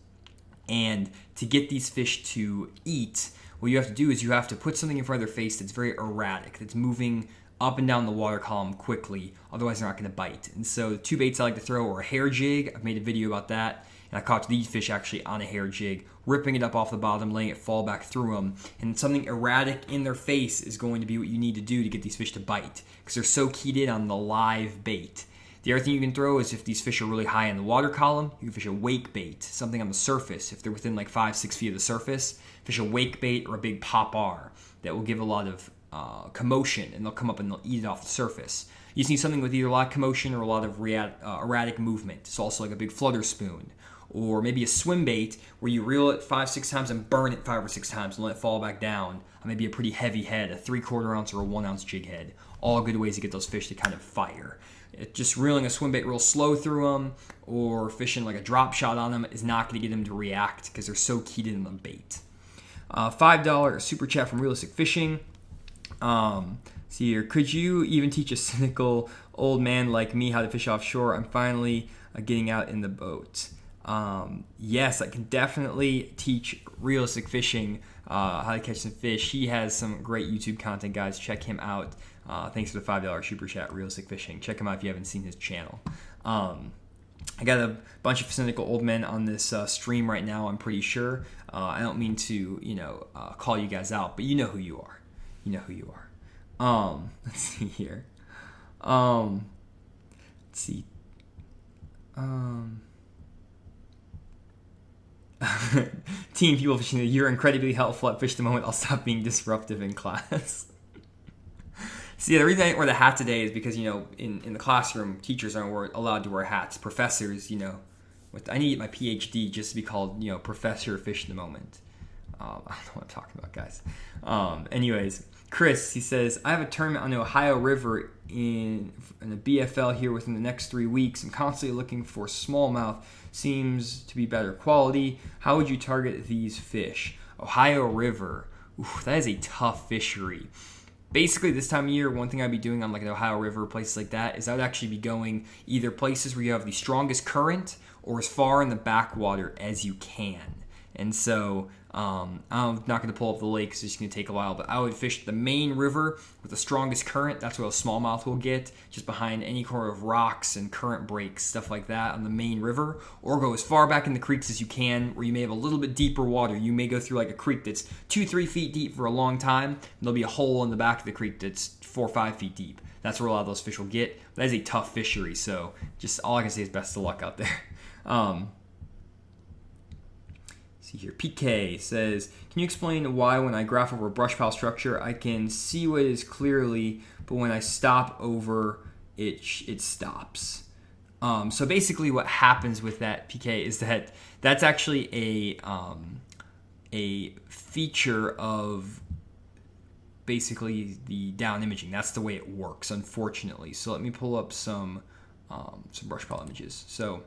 A: And to get these fish to eat, what you have to do is you have to put something in front of their face that's very erratic, that's moving up and down the water column quickly, otherwise they're not going to bite. And so the 2 baits I like to throw are a hair jig. I've made a video about that, and I caught these fish actually on a hair jig, ripping it up off the bottom, letting it fall back through them. And something erratic in their face is going to be what you need to do to get these fish to bite, because they're so keyed in on the live bait. The other thing you can throw is if these fish are really high in the water column, you can fish a wake bait, something on the surface. If they're within like 5, 6 feet of the surface, fish a wake bait or a big pop-R that will give a lot of commotion, and they'll come up and they'll eat it off the surface. You just need something with either a lot of commotion or a lot of erratic movement. It's also like a big flutter spoon, or maybe a swim bait where you reel it 5, 6 times and burn it 5 or 6 times and let it fall back down on maybe a pretty heavy head, a 3/4 ounce or a 1 ounce jig head. All good ways to get those fish to kind of fire. Just reeling a swim bait real slow through them or fishing like a drop shot on them is not going to get them to react because they're so keyed in on the bait. $5 super chat from Realistic Fishing. See here, could you even teach a cynical old man like me how to fish offshore? I'm finally getting out in the boat. Yes, I can definitely teach Realistic Fishing how to catch some fish. He has some great YouTube content, guys. Check him out. Thanks for the $5 super chat, Realistic Fishing. Check him out if you haven't seen his channel. I got a bunch of cynical old men on this stream right now, I'm pretty sure. I don't mean to, call you guys out, but you know who you are. You know who you are. Let's see here. Let's see. Team People Fishing, you're incredibly helpful at Fish the Moment. I'll stop being disruptive in class. See, the reason I didn't wear the hat today is because, in the classroom, teachers aren't allowed to wear hats. Professors, I need to get my PhD just to be called, Professor Fish the Moment. I don't know what I'm talking about, guys. Anyways, Chris, he says, I have a tournament on the Ohio River in the BFL here within the next 3 weeks. I'm constantly looking for smallmouth. Seems to be better quality. How would you target these fish? Ohio River. Oof, that is a tough fishery. Basically, this time of year, one thing I'd be doing on like an Ohio River, places like that, is I would actually be going either places where you have the strongest current or as far in the backwater as you can. And so I'm not going to pull up the lake because it's just going to take a while, but I would fish the main river with the strongest current. That's where a smallmouth will get, just behind any corner of rocks and current breaks, stuff like that on the main river. Or go as far back in the creeks as you can, where you may have a little bit deeper water. You may go through like a creek that's 2-3 feet deep for a long time, and there'll be a hole in the back of the creek that's 4 or 5 feet deep. That's where a lot of those fish will get. That is a tough fishery, so just all I can say is best of luck out there. See here, PK says, can you explain why when I graph over a brush pile structure, I can see what is clearly, but when I stop over it stops? So basically what happens with that, PK, is that that's actually a feature of basically the down imaging. That's the way it works, unfortunately. So let me pull up some brush pile images. So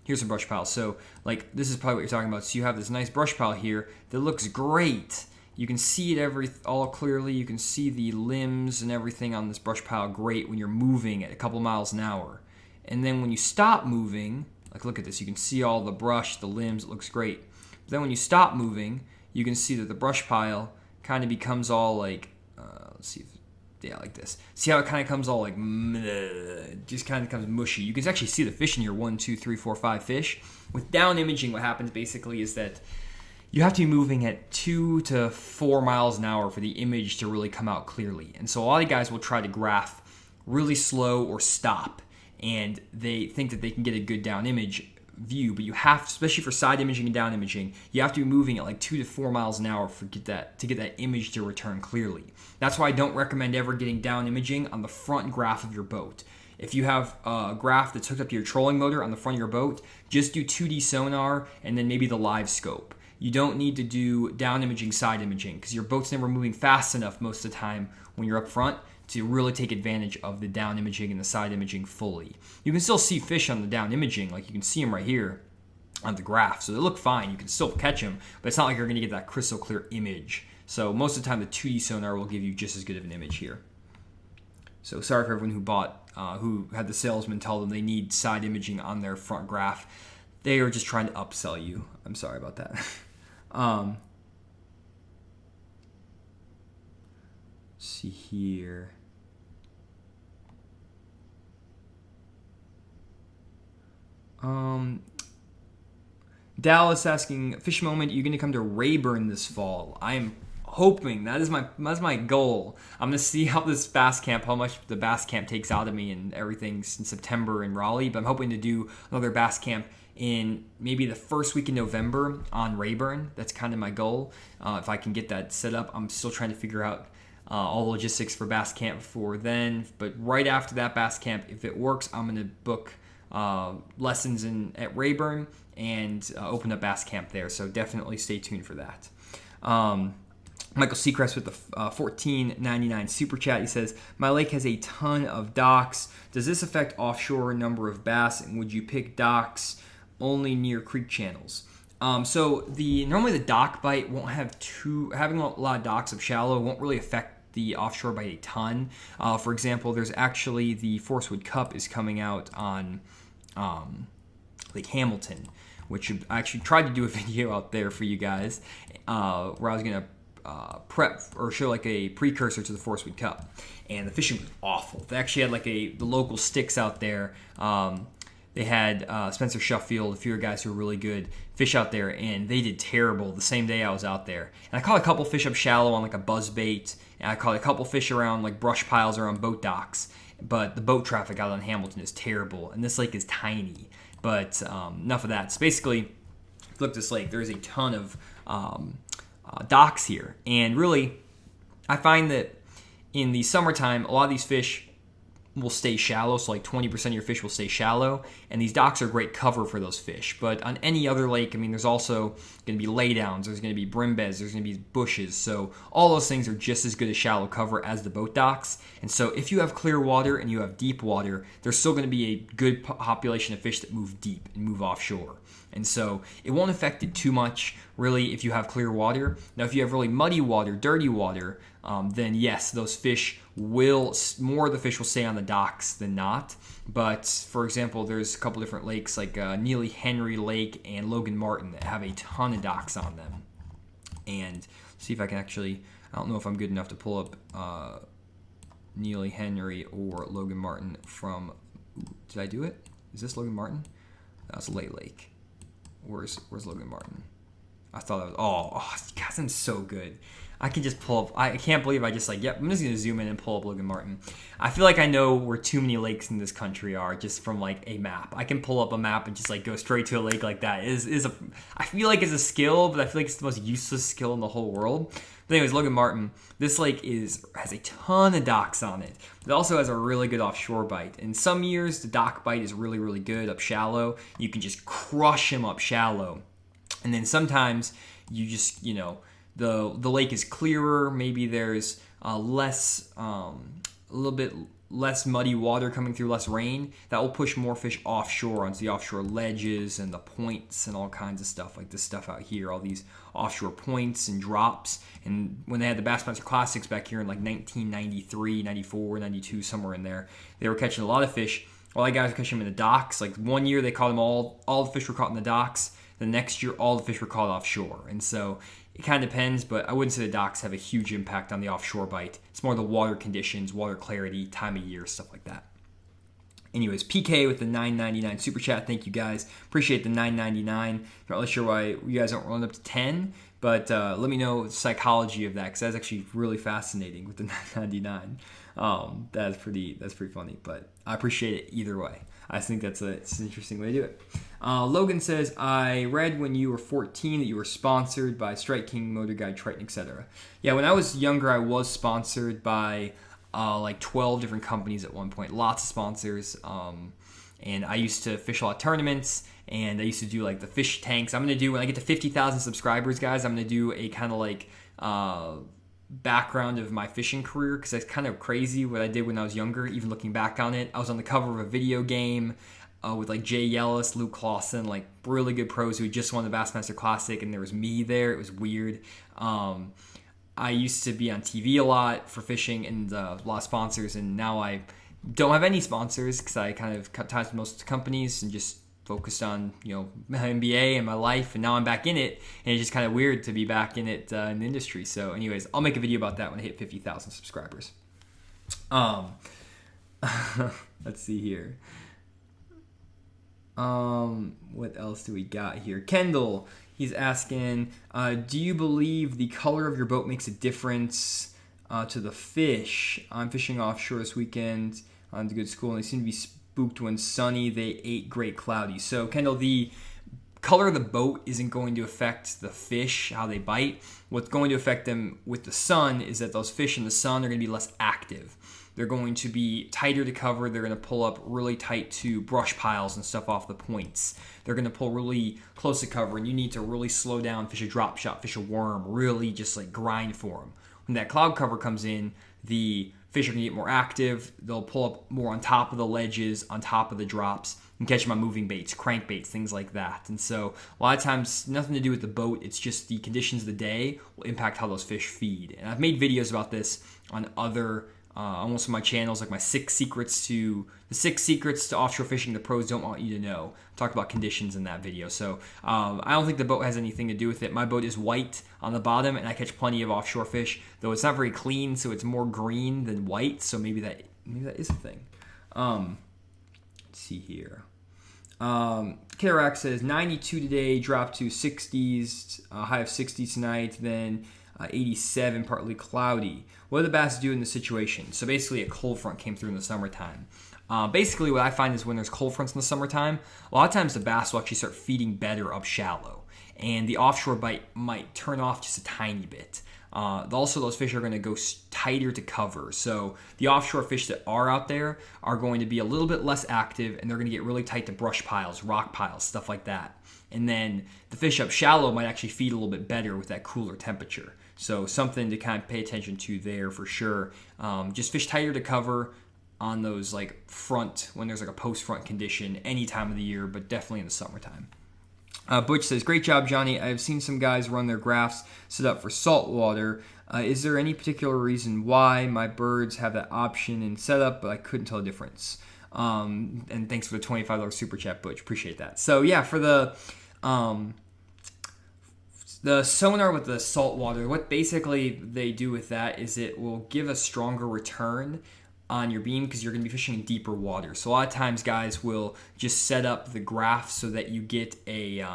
A: here's some brush piles. So like this is probably what you're talking about. So you have this nice brush pile here that looks great. You can see it all clearly. You can see the limbs and everything on this brush pile great when you're moving at a couple miles an hour. And then when you stop moving, like look at this, you can see all the brush, the limbs, it looks great. But then when you stop moving, you can see that the brush pile kind of becomes all like, let's see, like this. See how it kind of comes all like, just kind of becomes mushy. You can actually see the fish in here, 1, 2, 3, 4, 5 fish. With down imaging, what happens basically is that you have to be moving at 2 to 4 miles an hour for the image to really come out clearly. And so a lot of guys will try to graph really slow or stop, and they think that they can get a good down image view, but you have, especially for side imaging and down imaging, you have to be moving at like 2 to 4 miles an hour to get that image to return clearly. That's why I don't recommend ever getting down imaging on the front graph of your boat. If you have a graph that's hooked up to your trolling motor on the front of your boat, just do 2D sonar and then maybe the live scope. You don't need to do down imaging, side imaging, because your boat's never moving fast enough most of the time when you're up front to really take advantage of the down imaging and the side imaging fully. You can still see fish on the down imaging, like you can see them right here on the graph, so they look fine. You can still catch them, but it's not like you're going to get that crystal clear image. So most of the time, the 2D sonar will give you just as good of an image here. So sorry for everyone who had the salesman tell them they need side imaging on their front graph. They are just trying to upsell you. I'm sorry about that. See here. Dallas asking, Fish Moment, you're going to come to Rayburn this fall. I'm hoping, that's my goal. I'm going to see how this bass camp, how much the bass camp takes out of me and everything in September in Raleigh, but I'm hoping to do another bass camp in maybe the first week in November on Rayburn. That's kind of my goal. If I can get that set up, I'm still trying to figure out all the logistics for bass camp for then. But right after that bass camp, if it works, I'm going to book lessons at Rayburn and open up bass camp there. So definitely stay tuned for that. Michael Seacrest with the $14.99 super chat. He says, my lake has a ton of docks. Does this affect offshore number of bass? And would you pick docks only near creek channels? So normally the dock bite won't have having a lot of docks up shallow won't really affect the offshore bite a ton. For example, there's actually the Forest Wood Cup is coming out on Lake Hamilton, which I actually tried to do a video out there for you guys where I was going to prep or show like a precursor to the Forest Wood Cup, and the fishing was awful. They actually had like the local sticks out there. They had Spencer Sheffield, a few other guys who were really good fish out there, and they did terrible the same day I was out there. And I caught a couple fish up shallow on like a buzz bait, and I caught a couple fish around like brush piles around boat docks. But the boat traffic out on Hamilton is terrible, and this lake is tiny. But enough of that. So basically, look at this lake. There's a ton of docks here, and really, I find that in the summertime, a lot of these fish will stay shallow, so like 20% of your fish will stay shallow, and these docks are great cover for those fish. But on any other lake, I mean, there's also going to be laydowns, there's going to be brim beds, there's going to be bushes, so all those things are just as good as shallow cover as the boat docks. And so if you have clear water and you have deep water, there's still going to be a good population of fish that move deep and move offshore. And so it won't affect it too much, really, if you have clear water. Now, if you have really muddy water, dirty water, then yes, those fish more of the fish will stay on the docks than not. But for example, there's a couple different lakes like Neely Henry Lake and Logan Martin that have a ton of docks on them. And see if I can actually, I don't know if I'm good enough to pull up Neely Henry or Logan Martin from, did I do it? Is this Logan Martin? That's Lay Lake. Where's Logan Martin? I thought that was, oh, guys, I'm so good. I can just pull up, I can't believe I just I'm just going to zoom in and pull up Logan Martin. I feel like I know where too many lakes in this country are just from like a map. I can pull up a map and just like go straight to a lake like that. I feel like it's a skill, but I feel like it's the most useless skill in the whole world. But anyways, Logan Martin, this lake has a ton of docks on it. It also has a really good offshore bite. In some years, the dock bite is really, really good up shallow. You can just crush him up shallow. And then sometimes you just, the lake is clearer. Maybe there's a little bit less muddy water coming through, less rain. That will push more fish offshore onto the offshore ledges and the points and all kinds of stuff like this stuff out here, all these offshore points and drops. And when they had the Bassmaster Classics back here in like 1993, 94, 92, somewhere in there, they were catching a lot of fish. A lot of guys were catching them in the docks. Like one year they caught them all the fish were caught in the docks. The next year, all the fish were caught offshore. And so it kind of depends, but I wouldn't say the docks have a huge impact on the offshore bite. It's more the water conditions, water clarity, time of year, stuff like that. Anyways, PK with the $9.99 super chat. Thank you guys. Appreciate the $9.99. Not really sure why you guys don't run up to 10, but let me know the psychology of that, because that's actually really fascinating with the $9.99. That's pretty funny, but I appreciate it either way. I think it's an interesting way to do it. Logan says, I read when you were 14 that you were sponsored by Strike King, Motor Guide, Triton, etc. Yeah, when I was younger, I was sponsored by like 12 different companies at one point. Lots of sponsors. And I used to fish a lot of tournaments, and I used to do like the fish tanks. I'm going to do, when I get to 50,000 subscribers, guys, I'm going to do a kind of like background of my fishing career, because that's kind of crazy what I did when I was younger. Even looking back on it, I was on the cover of a video game with like Jay Yellis, Luke Clausen, like really good pros who just won the Bassmaster Classic, and there was me there. It was weird. I used to be on TV a lot for fishing and a lot of sponsors, and now I don't have any sponsors because I kind of cut ties with most companies and just focused on my MBA and my life, and now I'm back in it, and it's just kind of weird to be back in it in the industry. So anyways, I'll make a video about that when I hit 50,000 subscribers. Let's see here. What else do we got here? Kendall, he's asking, do you believe the color of your boat makes a difference to the fish? I'm fishing offshore this weekend on the good school, and they seem to be spooked when sunny. They ate great cloudy. So Kendall, the color of the boat isn't going to affect the fish, how they bite. What's going to affect them with the sun is that those fish in the sun are going to be less active. They're going to be tighter to cover. They're going to pull up really tight to brush piles and stuff off the points. They're going to pull really close to cover, and you need to really slow down, fish a drop shot, fish a worm, really just like grind for them. When that cloud cover comes in, the fish are going to get more active. They'll pull up more on top of the ledges, on top of the drops, and catch them on moving baits, crankbaits, things like that. And so a lot of times, nothing to do with the boat. It's just the conditions of the day will impact how those fish feed. And I've made videos about this on other on most of my channels, like my 6 secrets to offshore fishing the pros don't want you to know. I talked about conditions in that video. So I don't think the boat has anything to do with it. My boat is white on the bottom, and I catch plenty of offshore fish, though it's not very clean, so it's more green than white. So maybe that is a thing. Let's see here. Kayak says 92 today, dropped to 60s, high of 60s tonight, then 87, partly cloudy. What do the bass do in this situation? So basically a cold front came through in the summertime. Basically what I find is when there's cold fronts in the summertime, a lot of times the bass will actually start feeding better up shallow, and the offshore bite might turn off just a tiny bit. Also, those fish are going to go tighter to cover. So the offshore fish that are out there are going to be a little bit less active, and they're going to get really tight to brush piles, rock piles, stuff like that. And then the fish up shallow might actually feed a little bit better with that cooler temperature. So something to kind of pay attention to there for sure. Just fish tighter to cover on those like front, when there's like a post-front condition any time of the year, but definitely in the summertime. Butch says, great job, Johnny. I've seen some guys run their graphs set up for saltwater. Is there any particular reason why my birds have that option in setup, but I couldn't tell the difference? And thanks for the $25 super chat, Butch. Appreciate that. So yeah, for the sonar with the saltwater, what basically they do with that is it will give a stronger return on your beam because you're going to be fishing in deeper water. So a lot of times guys will just set up the graph so that you get a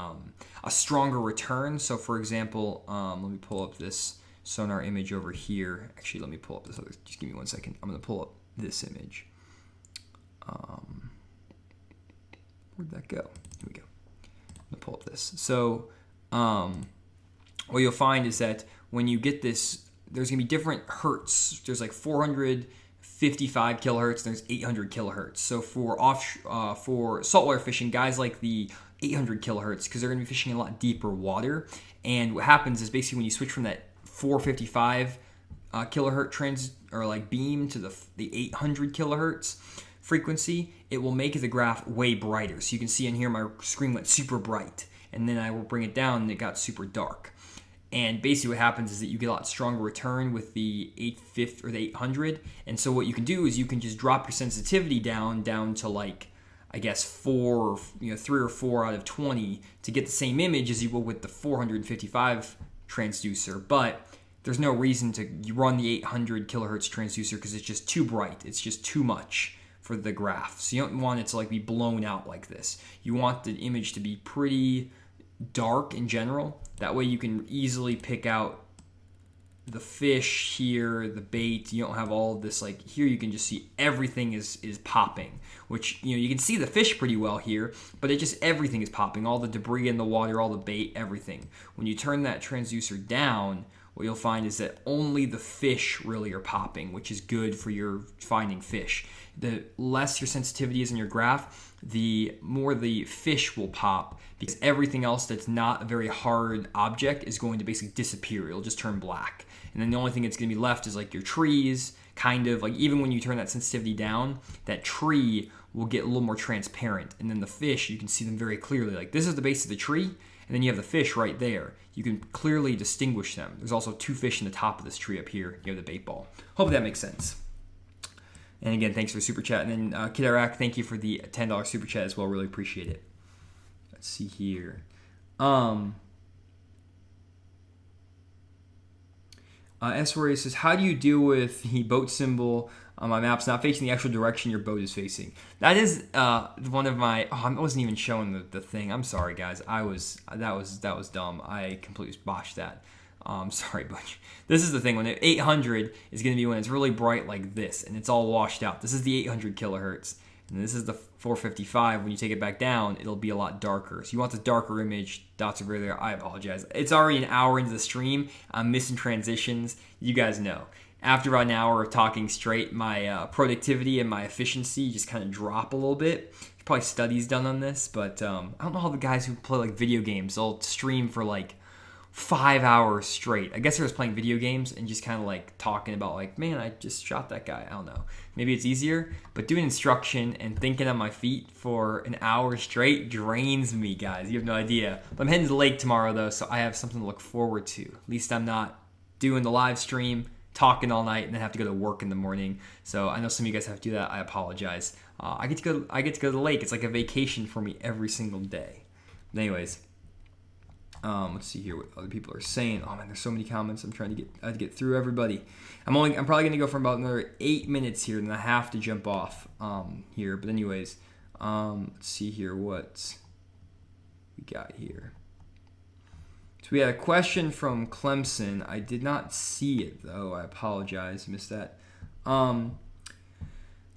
A: stronger return. So for example, let me pull up this sonar image over here. Actually, let me pull up this other, just give me 1 second. I'm going to pull up this image. Where'd that go? Here we go. I'm going to pull up this. So what you'll find is that when you get this, there's going to be different hertz. There's like 455 kilohertz, there's 800 kilohertz. So for saltwater fishing, guys like the 800 kilohertz because they're going to be fishing in a lot deeper water. And what happens is basically when you switch from that 455 kilohertz beam to the 800 kilohertz frequency, it will make the graph way brighter. So you can see in here my screen went super bright, and then I will bring it down and it got super dark. And basically what happens is that you get a lot stronger return with the 850 or the 800. And so what you can do is you can just drop your sensitivity down to like, I guess 3 or 4 out of 20 to get the same image as you will with the 455 transducer. But there's no reason to run the 800 kilohertz transducer because it's just too bright. It's just too much for the graph. So you don't want it to like be blown out like this. You want the image to be pretty dark in general. That way you can easily pick out the fish here, the bait. You don't have all of this, like here you can just see everything is popping, which, you can see the fish pretty well here, but everything is popping. All the debris in the water, all the bait, everything. When you turn that transducer down, what you'll find is that only the fish really are popping, which is good for your finding fish. The less your sensitivity is in your graph, the more the fish will pop, because everything else that's not a very hard object is going to basically disappear. It'll just turn black. And then the only thing that's going to be left is like your trees, kind of like even when you turn that sensitivity down, that tree will get a little more transparent. And then the fish, you can see them very clearly. Like this is the base of the tree, and then you have the fish right there. You can clearly distinguish them. There's also 2 fish in the top of this tree up here. You have the bait ball. Hope that makes sense. And again, thanks for the super chat. And then Kid Iraq, thank you for the $10 super chat as well. Really appreciate it. Let's see here. S-Ray says, how do you deal with the boat symbol on my maps not facing the actual direction your boat is facing? That is one of my... I wasn't even showing the thing. I'm sorry, guys. That was dumb. I completely botched that. Sorry, Butch. This is the thing. When the 800 is going to be when it's really bright like this, and it's all washed out. This is the 800 kilohertz. And this is the 455. When you take it back down, it'll be a lot darker. So you want the darker image. Dots are very there. I apologize. It's already an hour into the stream. I'm missing transitions. You guys know. After about an hour of talking straight, my productivity and my efficiency just kind of drop a little bit. There's probably studies done on this, but I don't know how the guys who play like video games, they'll stream for like 5 hours straight. I guess they're just playing video games and just kind of like talking about like, man, I just shot that guy. I don't know. Maybe it's easier, but doing instruction and thinking on my feet for an hour straight drains me, guys. You have no idea. But I'm heading to the lake tomorrow though, so I have something to look forward to. At least I'm not doing the live stream, talking all night, and then have to go to work in the morning. So I know some of you guys have to do that. I apologize. I get to go to the lake. It's like a vacation for me every single day. But anyways. Let's see here what other people are saying. Oh man, there's so many comments. I'm trying to get through everybody. I'm probably gonna go for about another 8 minutes here, and I have to jump off here. But anyways, let's see here what we got here. So we had a question from Clemson. I did not see it though. I apologize, missed that.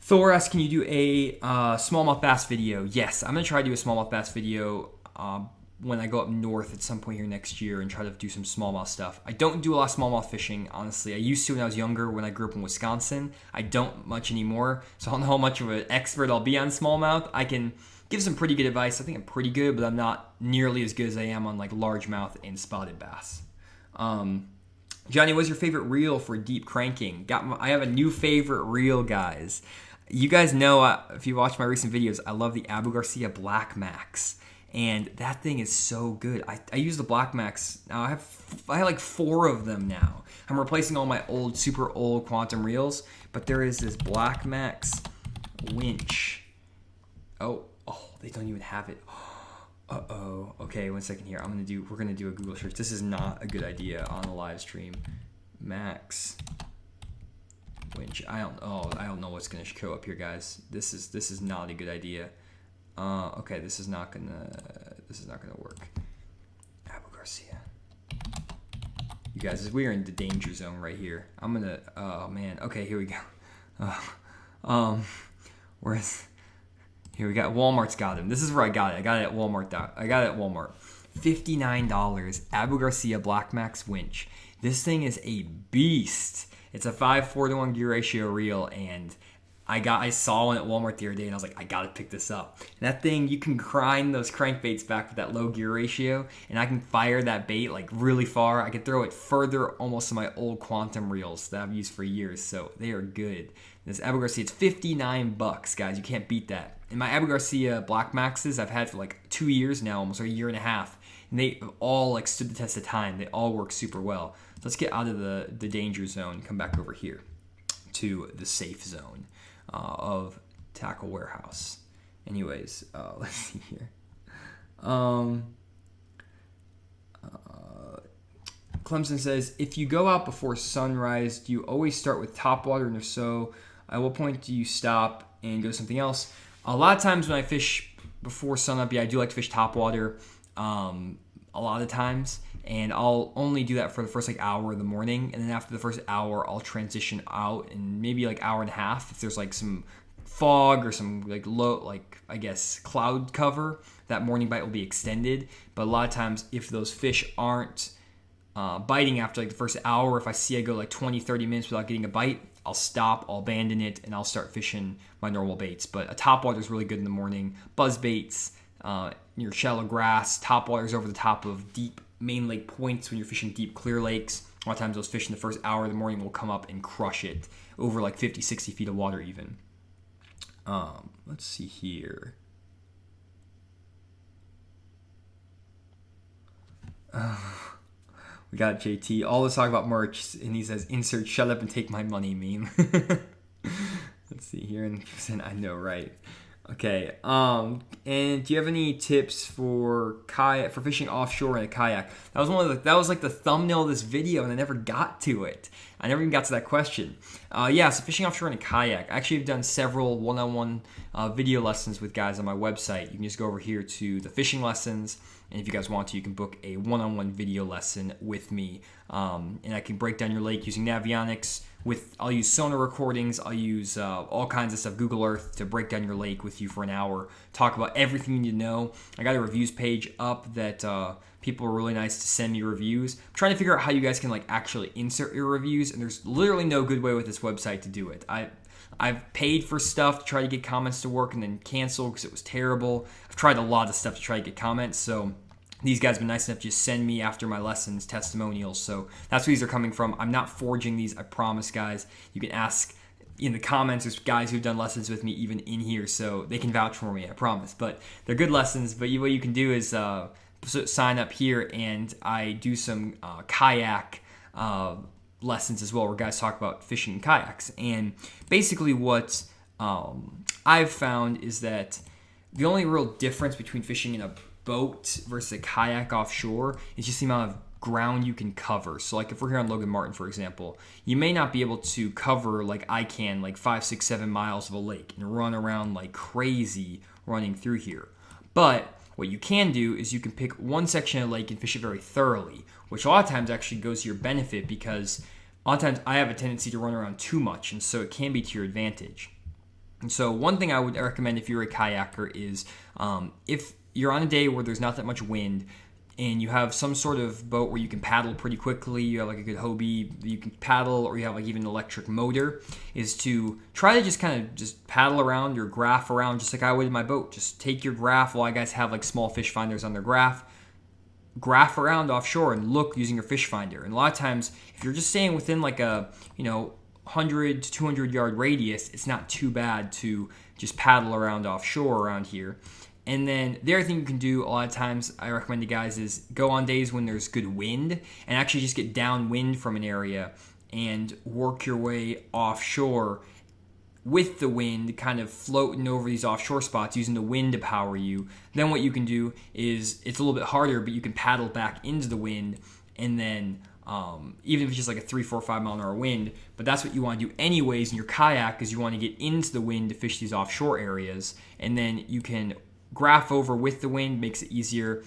A: Thor asks, can you do a smallmouth bass video? Yes, I'm gonna try to do a smallmouth bass video. When I go up north at some point here next year and try to do some smallmouth stuff. I don't do a lot of smallmouth fishing, honestly. I used to when I was younger, when I grew up in Wisconsin. I don't much anymore, so I don't know how much of an expert I'll be on smallmouth. I can give some pretty good advice. I think I'm pretty good, but I'm not nearly as good as I am on like largemouth and spotted bass. Johnny, what's your favorite reel for deep cranking? I have a new favorite reel, guys. You guys know, if you watch my recent videos, I love the Abu Garcia Black Max. and that thing is so good. I use the Black Max now. I have like 4 of them now. I'm replacing all my old, super old Quantum reels, but there is this Black Max winch. Oh, they don't even have it. Okay, 1 second here. We're gonna do a Google search. This is not a good idea on the live stream. Max winch. I don't know what's gonna show up here, guys. This is not a good idea. Okay, this is not gonna work. Abu Garcia. You guys, we're in the danger zone right here. Oh man. Okay, here we go. Here we got Walmart's got him. This is where I got it. I got it at Walmart. $59. Abu Garcia Black Max winch. This thing is a beast. It's a 5:4 gear ratio reel, and I saw one at Walmart the other day, and I was like, I gotta pick this up. And that thing, you can grind those crankbaits back with that low gear ratio, and I can fire that bait like really far. I can throw it further, almost to my old Quantum reels that I've used for years. So they are good. This Abu Garcia, it's $59, guys. You can't beat that. And my Abu Garcia Black Maxes, I've had for like 2 years now, almost a year and a half, and they all like stood the test of time. They all work super well. So let's get out of the danger zone, come back over here to the safe zone of Tackle Warehouse. Anyways, let's see here. Clemson says, if you go out before sunrise, do you always start with top water? And if so, at what point do you stop and go to something else? A lot of times when I fish before sunup, I do like to fish top water a lot of times. And I'll only do that for the first like hour of the morning. And then after the first hour, I'll transition out, and maybe like hour and a half, if there's like some fog or some like low, like I guess cloud cover, that morning bite will be extended. But a lot of times if those fish aren't biting after like the first hour, if I see I go like 20-30 minutes without getting a bite, I'll stop, I'll abandon it, and I'll start fishing my normal baits. But a top water is really good in the morning. Buzz baits, your shallow grass, top water is over the top of deep main lake points when you're fishing deep clear lakes. A lot of times those fish in the first hour of the morning will come up and crush it over like 50-60 feet of water even. Let's see here. We got JT. All this talk about merch, and he says, insert shut up and take my money meme. Let's see here. And I know, right? Okay. And do you have any tips for fishing offshore in a kayak? That was like the thumbnail of this video, and I never got to it. I never even got to that question. So fishing offshore in a kayak. I actually have done several one-on-one video lessons with guys on my website. You can just go over here to the fishing lessons, and if you guys want to, you can book a one-on-one video lesson with me. And I can break down your lake using Navionics. I'll use Sonar recordings. I'll use all kinds of stuff, Google Earth, to break down your lake with you for an hour. Talk about everything you need to know. I got a reviews page up that people are really nice to send me reviews. I'm trying to figure out how you guys can like actually insert your reviews, and there's literally no good way with this website to do it. I've paid for stuff to try to get comments to work and then cancel because it was terrible. I've tried a lot of stuff to try to get comments, so these guys have been nice enough to just send me after my lessons testimonials. So that's where these are coming from. I'm not forging these, I promise, guys. You can ask in the comments. There's guys who've done lessons with me even in here, so they can vouch for me, I promise. But they're good lessons. But what you can do is sign up here, and I do some kayak lessons as well, where guys talk about fishing kayaks. And basically what I've found is that the only real difference between fishing in a boat versus a kayak offshore is just the amount of ground you can cover. So like if we're here on Logan Martin, for example, you may not be able to cover like I can, like 5, 6, 7 miles of a lake and run around like crazy running through here. But what you can do is you can pick one section of the lake and fish it very thoroughly, which a lot of times actually goes to your benefit, because a lot of times I have a tendency to run around too much, and so it can be to your advantage. And so one thing I would recommend if you're a kayaker is if you're on a day where there's not that much wind and you have some sort of boat where you can paddle pretty quickly, you have like a good Hobie you can paddle, or you have like even an electric motor, is to try to just kind of just paddle around or graph around just like I would in my boat. Just take your graph. A lot of guys have like small fish finders on their graph around offshore and look using your fish finder. And a lot of times if you're just staying within like a 100 to 200 yard radius, it's not too bad to just paddle around offshore around here. And then the other thing you can do a lot of times, I recommend to guys, is go on days when there's good wind and actually just get downwind from an area and work your way offshore with the wind, kind of floating over these offshore spots using the wind to power you. Then what you can do is, it's a little bit harder, but you can paddle back into the wind, and then even if it's just like a 3, 4, 5 mile an hour wind, but that's what you want to do anyways in your kayak, is you want to get into the wind to fish these offshore areas, and then you can graph over with the wind, makes it easier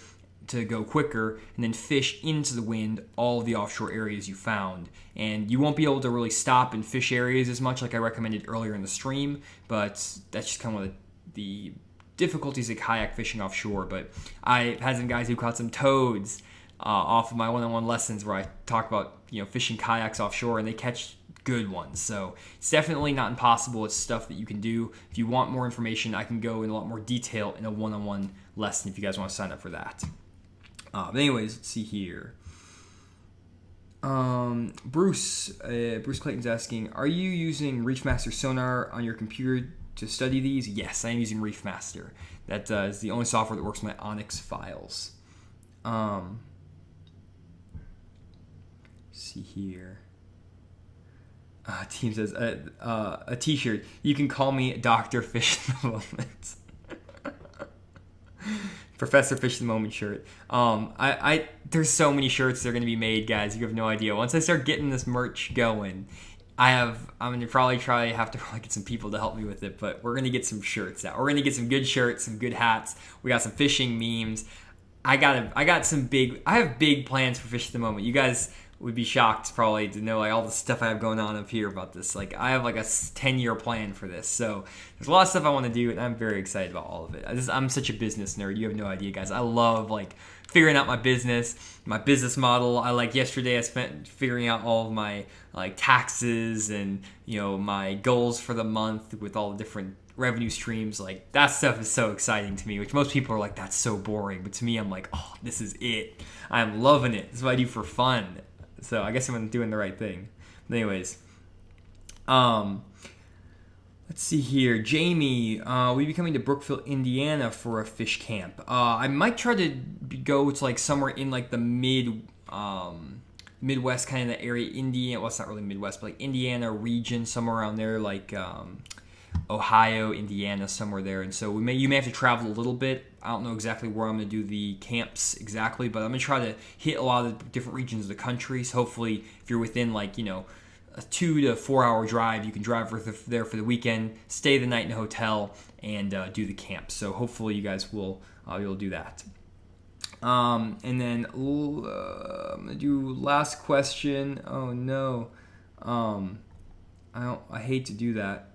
A: to go quicker, and then fish into the wind all of the offshore areas you found. And you won't be able to really stop and fish areas as much like I recommended earlier in the stream, but that's just kind of one of the difficulties of kayak fishing offshore. But I had some guys who caught some toads off of my one-on-one lessons where I talk about fishing kayaks offshore, and they catch good ones. So it's definitely not impossible. It's stuff that you can do. If you want more information, I can go in a lot more detail in a one-on-one lesson if you guys want to sign up for that. But anyways, let's see here. Bruce Clayton's asking, are you using Reefmaster Sonar on your computer to study these? Yes, I am using Reefmaster. That is the only software that works with my Onyx files. See here. Team says a t-shirt. You can call me Dr. Fish in the Moment. Professor Fish in the Moment shirt. There's so many shirts that are going to be made, guys. You have no idea. Once I start getting this merch going, I'm going to probably have to get some people to help me with it, but we're going to get some shirts out. We're going to get some good shirts, some good hats. We got some fishing memes. I have big plans for Fish at the Moment. You guys would be shocked probably to know all the stuff I have going on up here about this. I have a 10-year plan for this. So there's a lot of stuff I want to do, and I'm very excited about all of it. I'm such a business nerd. You have no idea, guys. I love figuring out my business model. Yesterday I spent figuring out all of my taxes and my goals for the month with all the different revenue streams. That stuff is so exciting to me, which most people are that's so boring, but to me I'm oh, this is it. I'm loving it. This is what I do for fun. So I guess I'm doing the right thing. But anyways, let's see here. Jamie, will you be coming to Brookville, Indiana for a fish camp? I might try to go to somewhere in the Midwest kind of the area. Indiana, well, it's not really Midwest, but Indiana region, somewhere around there, Ohio, Indiana, somewhere there. And so you may have to travel a little bit. I don't know exactly where I'm going to do the camps exactly, but I'm going to try to hit a lot of the different regions of the country. So hopefully if you're within a 2 to 4 hour drive, you can drive there for the weekend, stay the night in a hotel, and do the camp. So hopefully you guys will be able to do that. And then I'm going to do last question. Oh no. I hate to do that.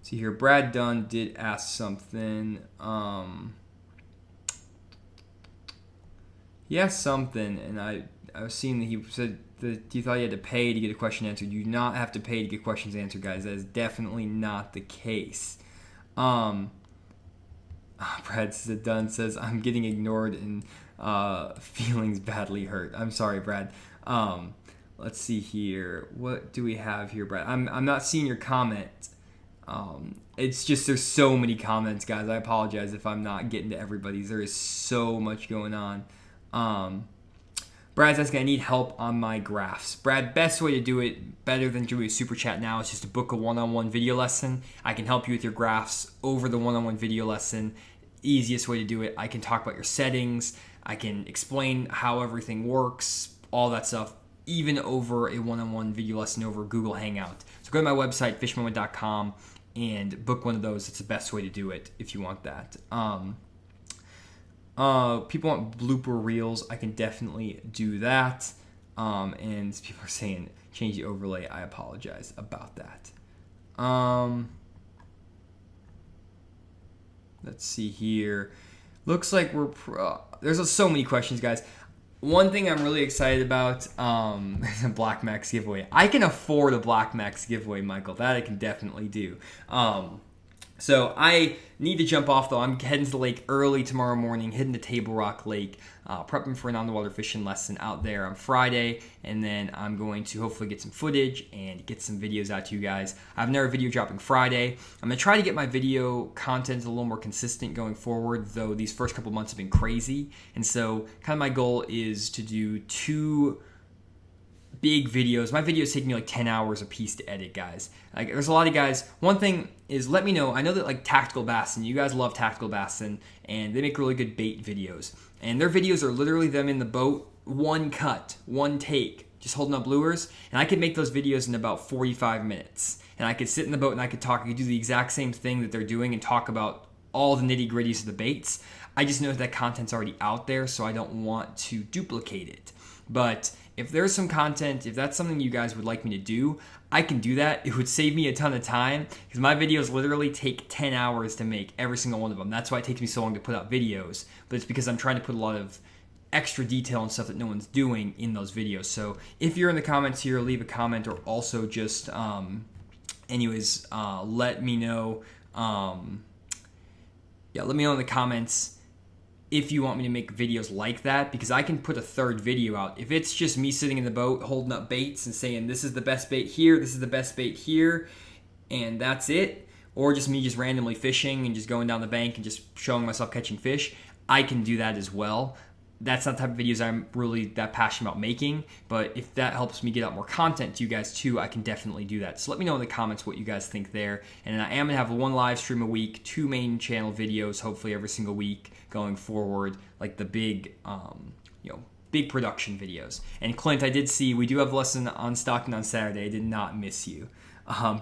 A: See here, Brad Dunn did ask something. He asked something, and I was seeing that he said that he thought he had to pay to get a question answered. You do not have to pay to get questions answered, guys. That is definitely not the case. Brad Dunn says, I'm getting ignored and feelings badly hurt. I'm sorry, Brad. Let's see here. What do we have here, Brad? I'm not seeing your comment. It's just there's so many comments, guys. I apologize if I'm not getting to everybody's. There is so much going on. Brad's asking, I need help on my graphs. Brad, best way to do it, better than doing a super chat now, is just to book a one-on-one video lesson. I can help you with your graphs over the one-on-one video lesson. Easiest way to do it. I can talk about your settings. I can explain how everything works, all that stuff, even over a one-on-one video lesson over Google Hangout. So go to my website, fishmoment.com, and book one of those. It's the best way to do it if you want that. People want blooper reels. I can definitely do that. And people are saying change the overlay. I apologize about that. Let's see here. Looks like there's so many questions, guys. One thing I'm really excited about is a Black Max giveaway. I can afford a Black Max giveaway, Michael. That I can definitely do. So I need to jump off, though. I'm heading to the lake early tomorrow morning, heading to Table Rock Lake, prepping for an on-the-water fishing lesson out there on Friday, and then I'm going to hopefully get some footage and get some videos out to you guys. I have another video dropping Friday. I'm going to try to get my video content a little more consistent going forward, though these first couple months have been crazy. And so kind of my goal is to do 2 big videos. My videos take me like 10 hours a piece to edit, guys. Like, there's a lot of guys. One thing is, let me know. I know that like Tactical Bassin, you guys love Tactical Bassin, and they make really good bait videos. And their videos are literally them in the boat, one cut, one take, just holding up lures. And I could make those videos in about 45 minutes. And I could sit in the boat and I could talk. I could do the exact same thing that they're doing and talk about all the nitty gritties of the baits. I just know that content's already out there, so I don't want to duplicate it. But if there's some content, if that's something you guys would like me to do, I can do that. It would save me a ton of time because my videos literally take 10 hours to make, every single one of them. That's why it takes me so long to put out videos. But it's because I'm trying to put a lot of extra detail and stuff that no one's doing in those videos. So if you're in the comments here, leave a comment, or also just, let me know. Let me know in the comments if you want me to make videos like that, because I can put a third video out. If it's just me sitting in the boat holding up baits and saying this is the best bait here, this is the best bait here, and that's it, or just me just randomly fishing and just going down the bank and just showing myself catching fish, I can do that as well. That's not the type of videos I'm really that passionate about making, but if that helps me get out more content to you guys too, I can definitely do that. So let me know in the comments what you guys think there. And I am going to have 1 live stream a week, 2 main channel videos, hopefully every single week going forward, like the big, big production videos. And Clint, I did see, we do have a lesson on stocking on Saturday. I did not miss you.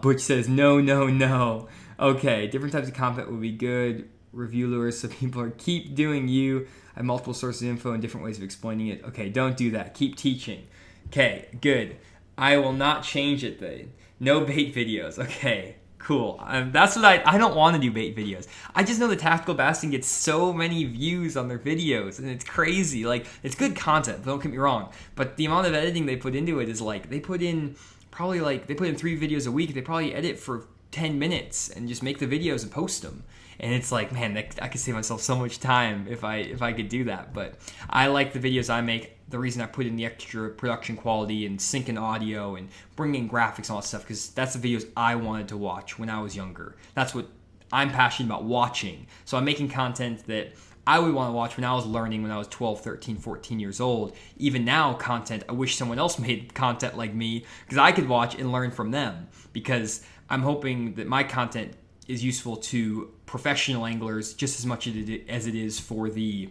A: Butch says, no. Okay, different types of content would be good. Review lures so people are keep doing you. I have multiple sources of info and different ways of explaining it. Okay, don't do that. Keep teaching. Okay, good. I will not change it then. No bait videos. Okay, cool. That's what I don't want to do bait videos. I just know the Tactical Bassin gets so many views on their videos, and it's crazy. Like, it's good content, don't get me wrong. But the amount of editing they put into it is like, they put in 3 videos a week. They probably edit for 10 minutes and just make the videos and post them. And it's like, man, I could save myself so much time if I could do that. But I like the videos I make. The reason I put in the extra production quality and syncing audio and bringing graphics and all that stuff, because that's the videos I wanted to watch when I was younger. That's what I'm passionate about watching. So I'm making content that I would want to watch when I was learning when I was 12, 13, 14 years old. Even now, content, I wish someone else made content like me, because I could watch and learn from them. Because I'm hoping that my content is useful to professional anglers just as much as it is for the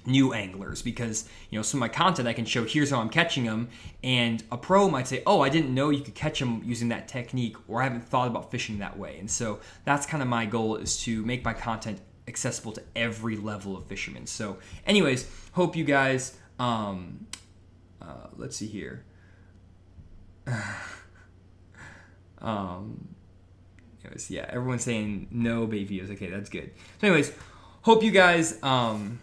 A: new anglers, because some of my content I can show, here's how I'm catching them, and a pro might say, oh, I didn't know you could catch them using that technique, or I haven't thought about fishing that way. And so that's kind of my goal, is to make my content accessible to every level of fishermen. So anyways, hope you guys let's see here. Yeah, everyone's saying no bait videos. Okay, that's good. So anyways, hope you guys, people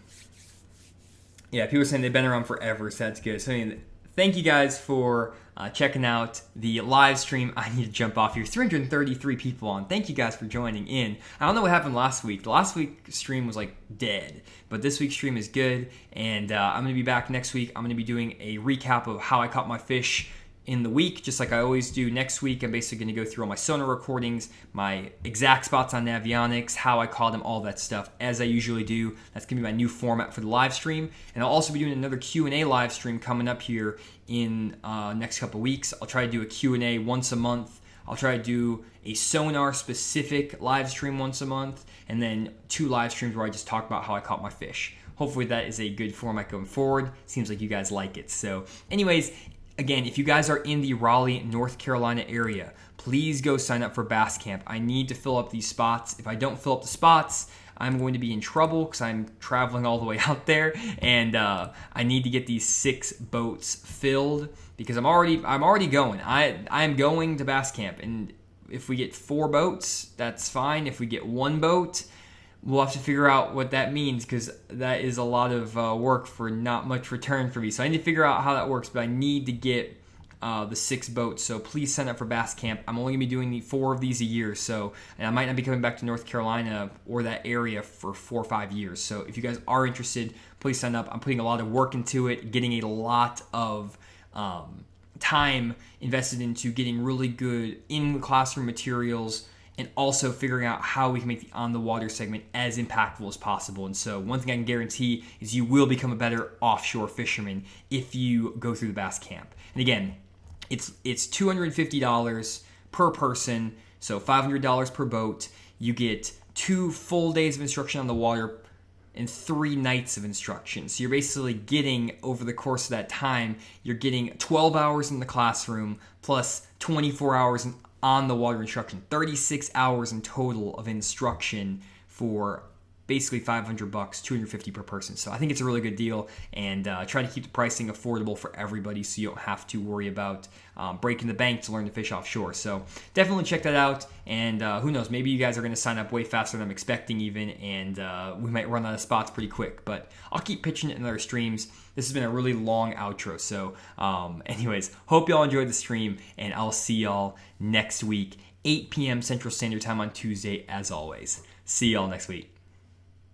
A: are saying they've been around forever, so that's good. So thank you guys for checking out the live stream. I need to jump off here. 333 people on. Thank you guys for joining in. I don't know what happened last week. The last week's stream was like dead, but this week's stream is good, and I'm going to be back next week. I'm going to be doing a recap of how I caught my fish in the week, just like I always do. Next week, I'm basically going to go through all my Sonar recordings, my exact spots on Navionics, how I caught them, all that stuff, as I usually do. That's going to be my new format for the live stream. And I'll also be doing another Q&A live stream coming up here in next couple weeks. I'll try to do a Q&A once a month. I'll try to do a Sonar-specific live stream once a month, and then 2 live streams where I just talk about how I caught my fish. Hopefully that is a good format going forward. Seems like you guys like it. So anyways, again, if you guys are in the Raleigh, North Carolina area, please go sign up for Bass Camp. I need to fill up these spots. If I don't fill up the spots, I'm going to be in trouble because I'm traveling all the way out there, and I need to get these 6 boats filled because I'm already going. I am going to Bass Camp, and if we get 4 boats, that's fine. If we get 1 boat, we'll have to figure out what that means, because that is a lot of work for not much return for me. So I need to figure out how that works, but I need to get the 6 boats. So please sign up for Bass Camp. I'm only going to be doing 4 of these a year. So, and I might not be coming back to North Carolina or that area for 4 or 5 years. So if you guys are interested, please sign up. I'm putting a lot of work into it, getting a lot of time invested into getting really good in-classroom materials, and also figuring out how we can make the on-the-water segment as impactful as possible. And so one thing I can guarantee is you will become a better offshore fisherman if you go through the Bass Camp. And again, it's $250 per person, so $500 per boat. You get 2 full days of instruction on the water and 3 nights of instruction. So you're basically getting, over the course of that time, you're getting 12 hours in the classroom plus 24 hours on the water instruction. 36 hours in total of instruction for basically $500, $250 per person. So I think it's a really good deal, and try to keep the pricing affordable for everybody so you don't have to worry about breaking the bank to learn to fish offshore. So definitely check that out, and who knows, maybe you guys are going to sign up way faster than I'm expecting even, and we might run out of spots pretty quick, but I'll keep pitching it in other streams. This has been a really long outro, so anyways, hope y'all enjoyed the stream, and I'll see y'all next week, 8 p.m. Central Standard Time on Tuesday as always. See y'all next week.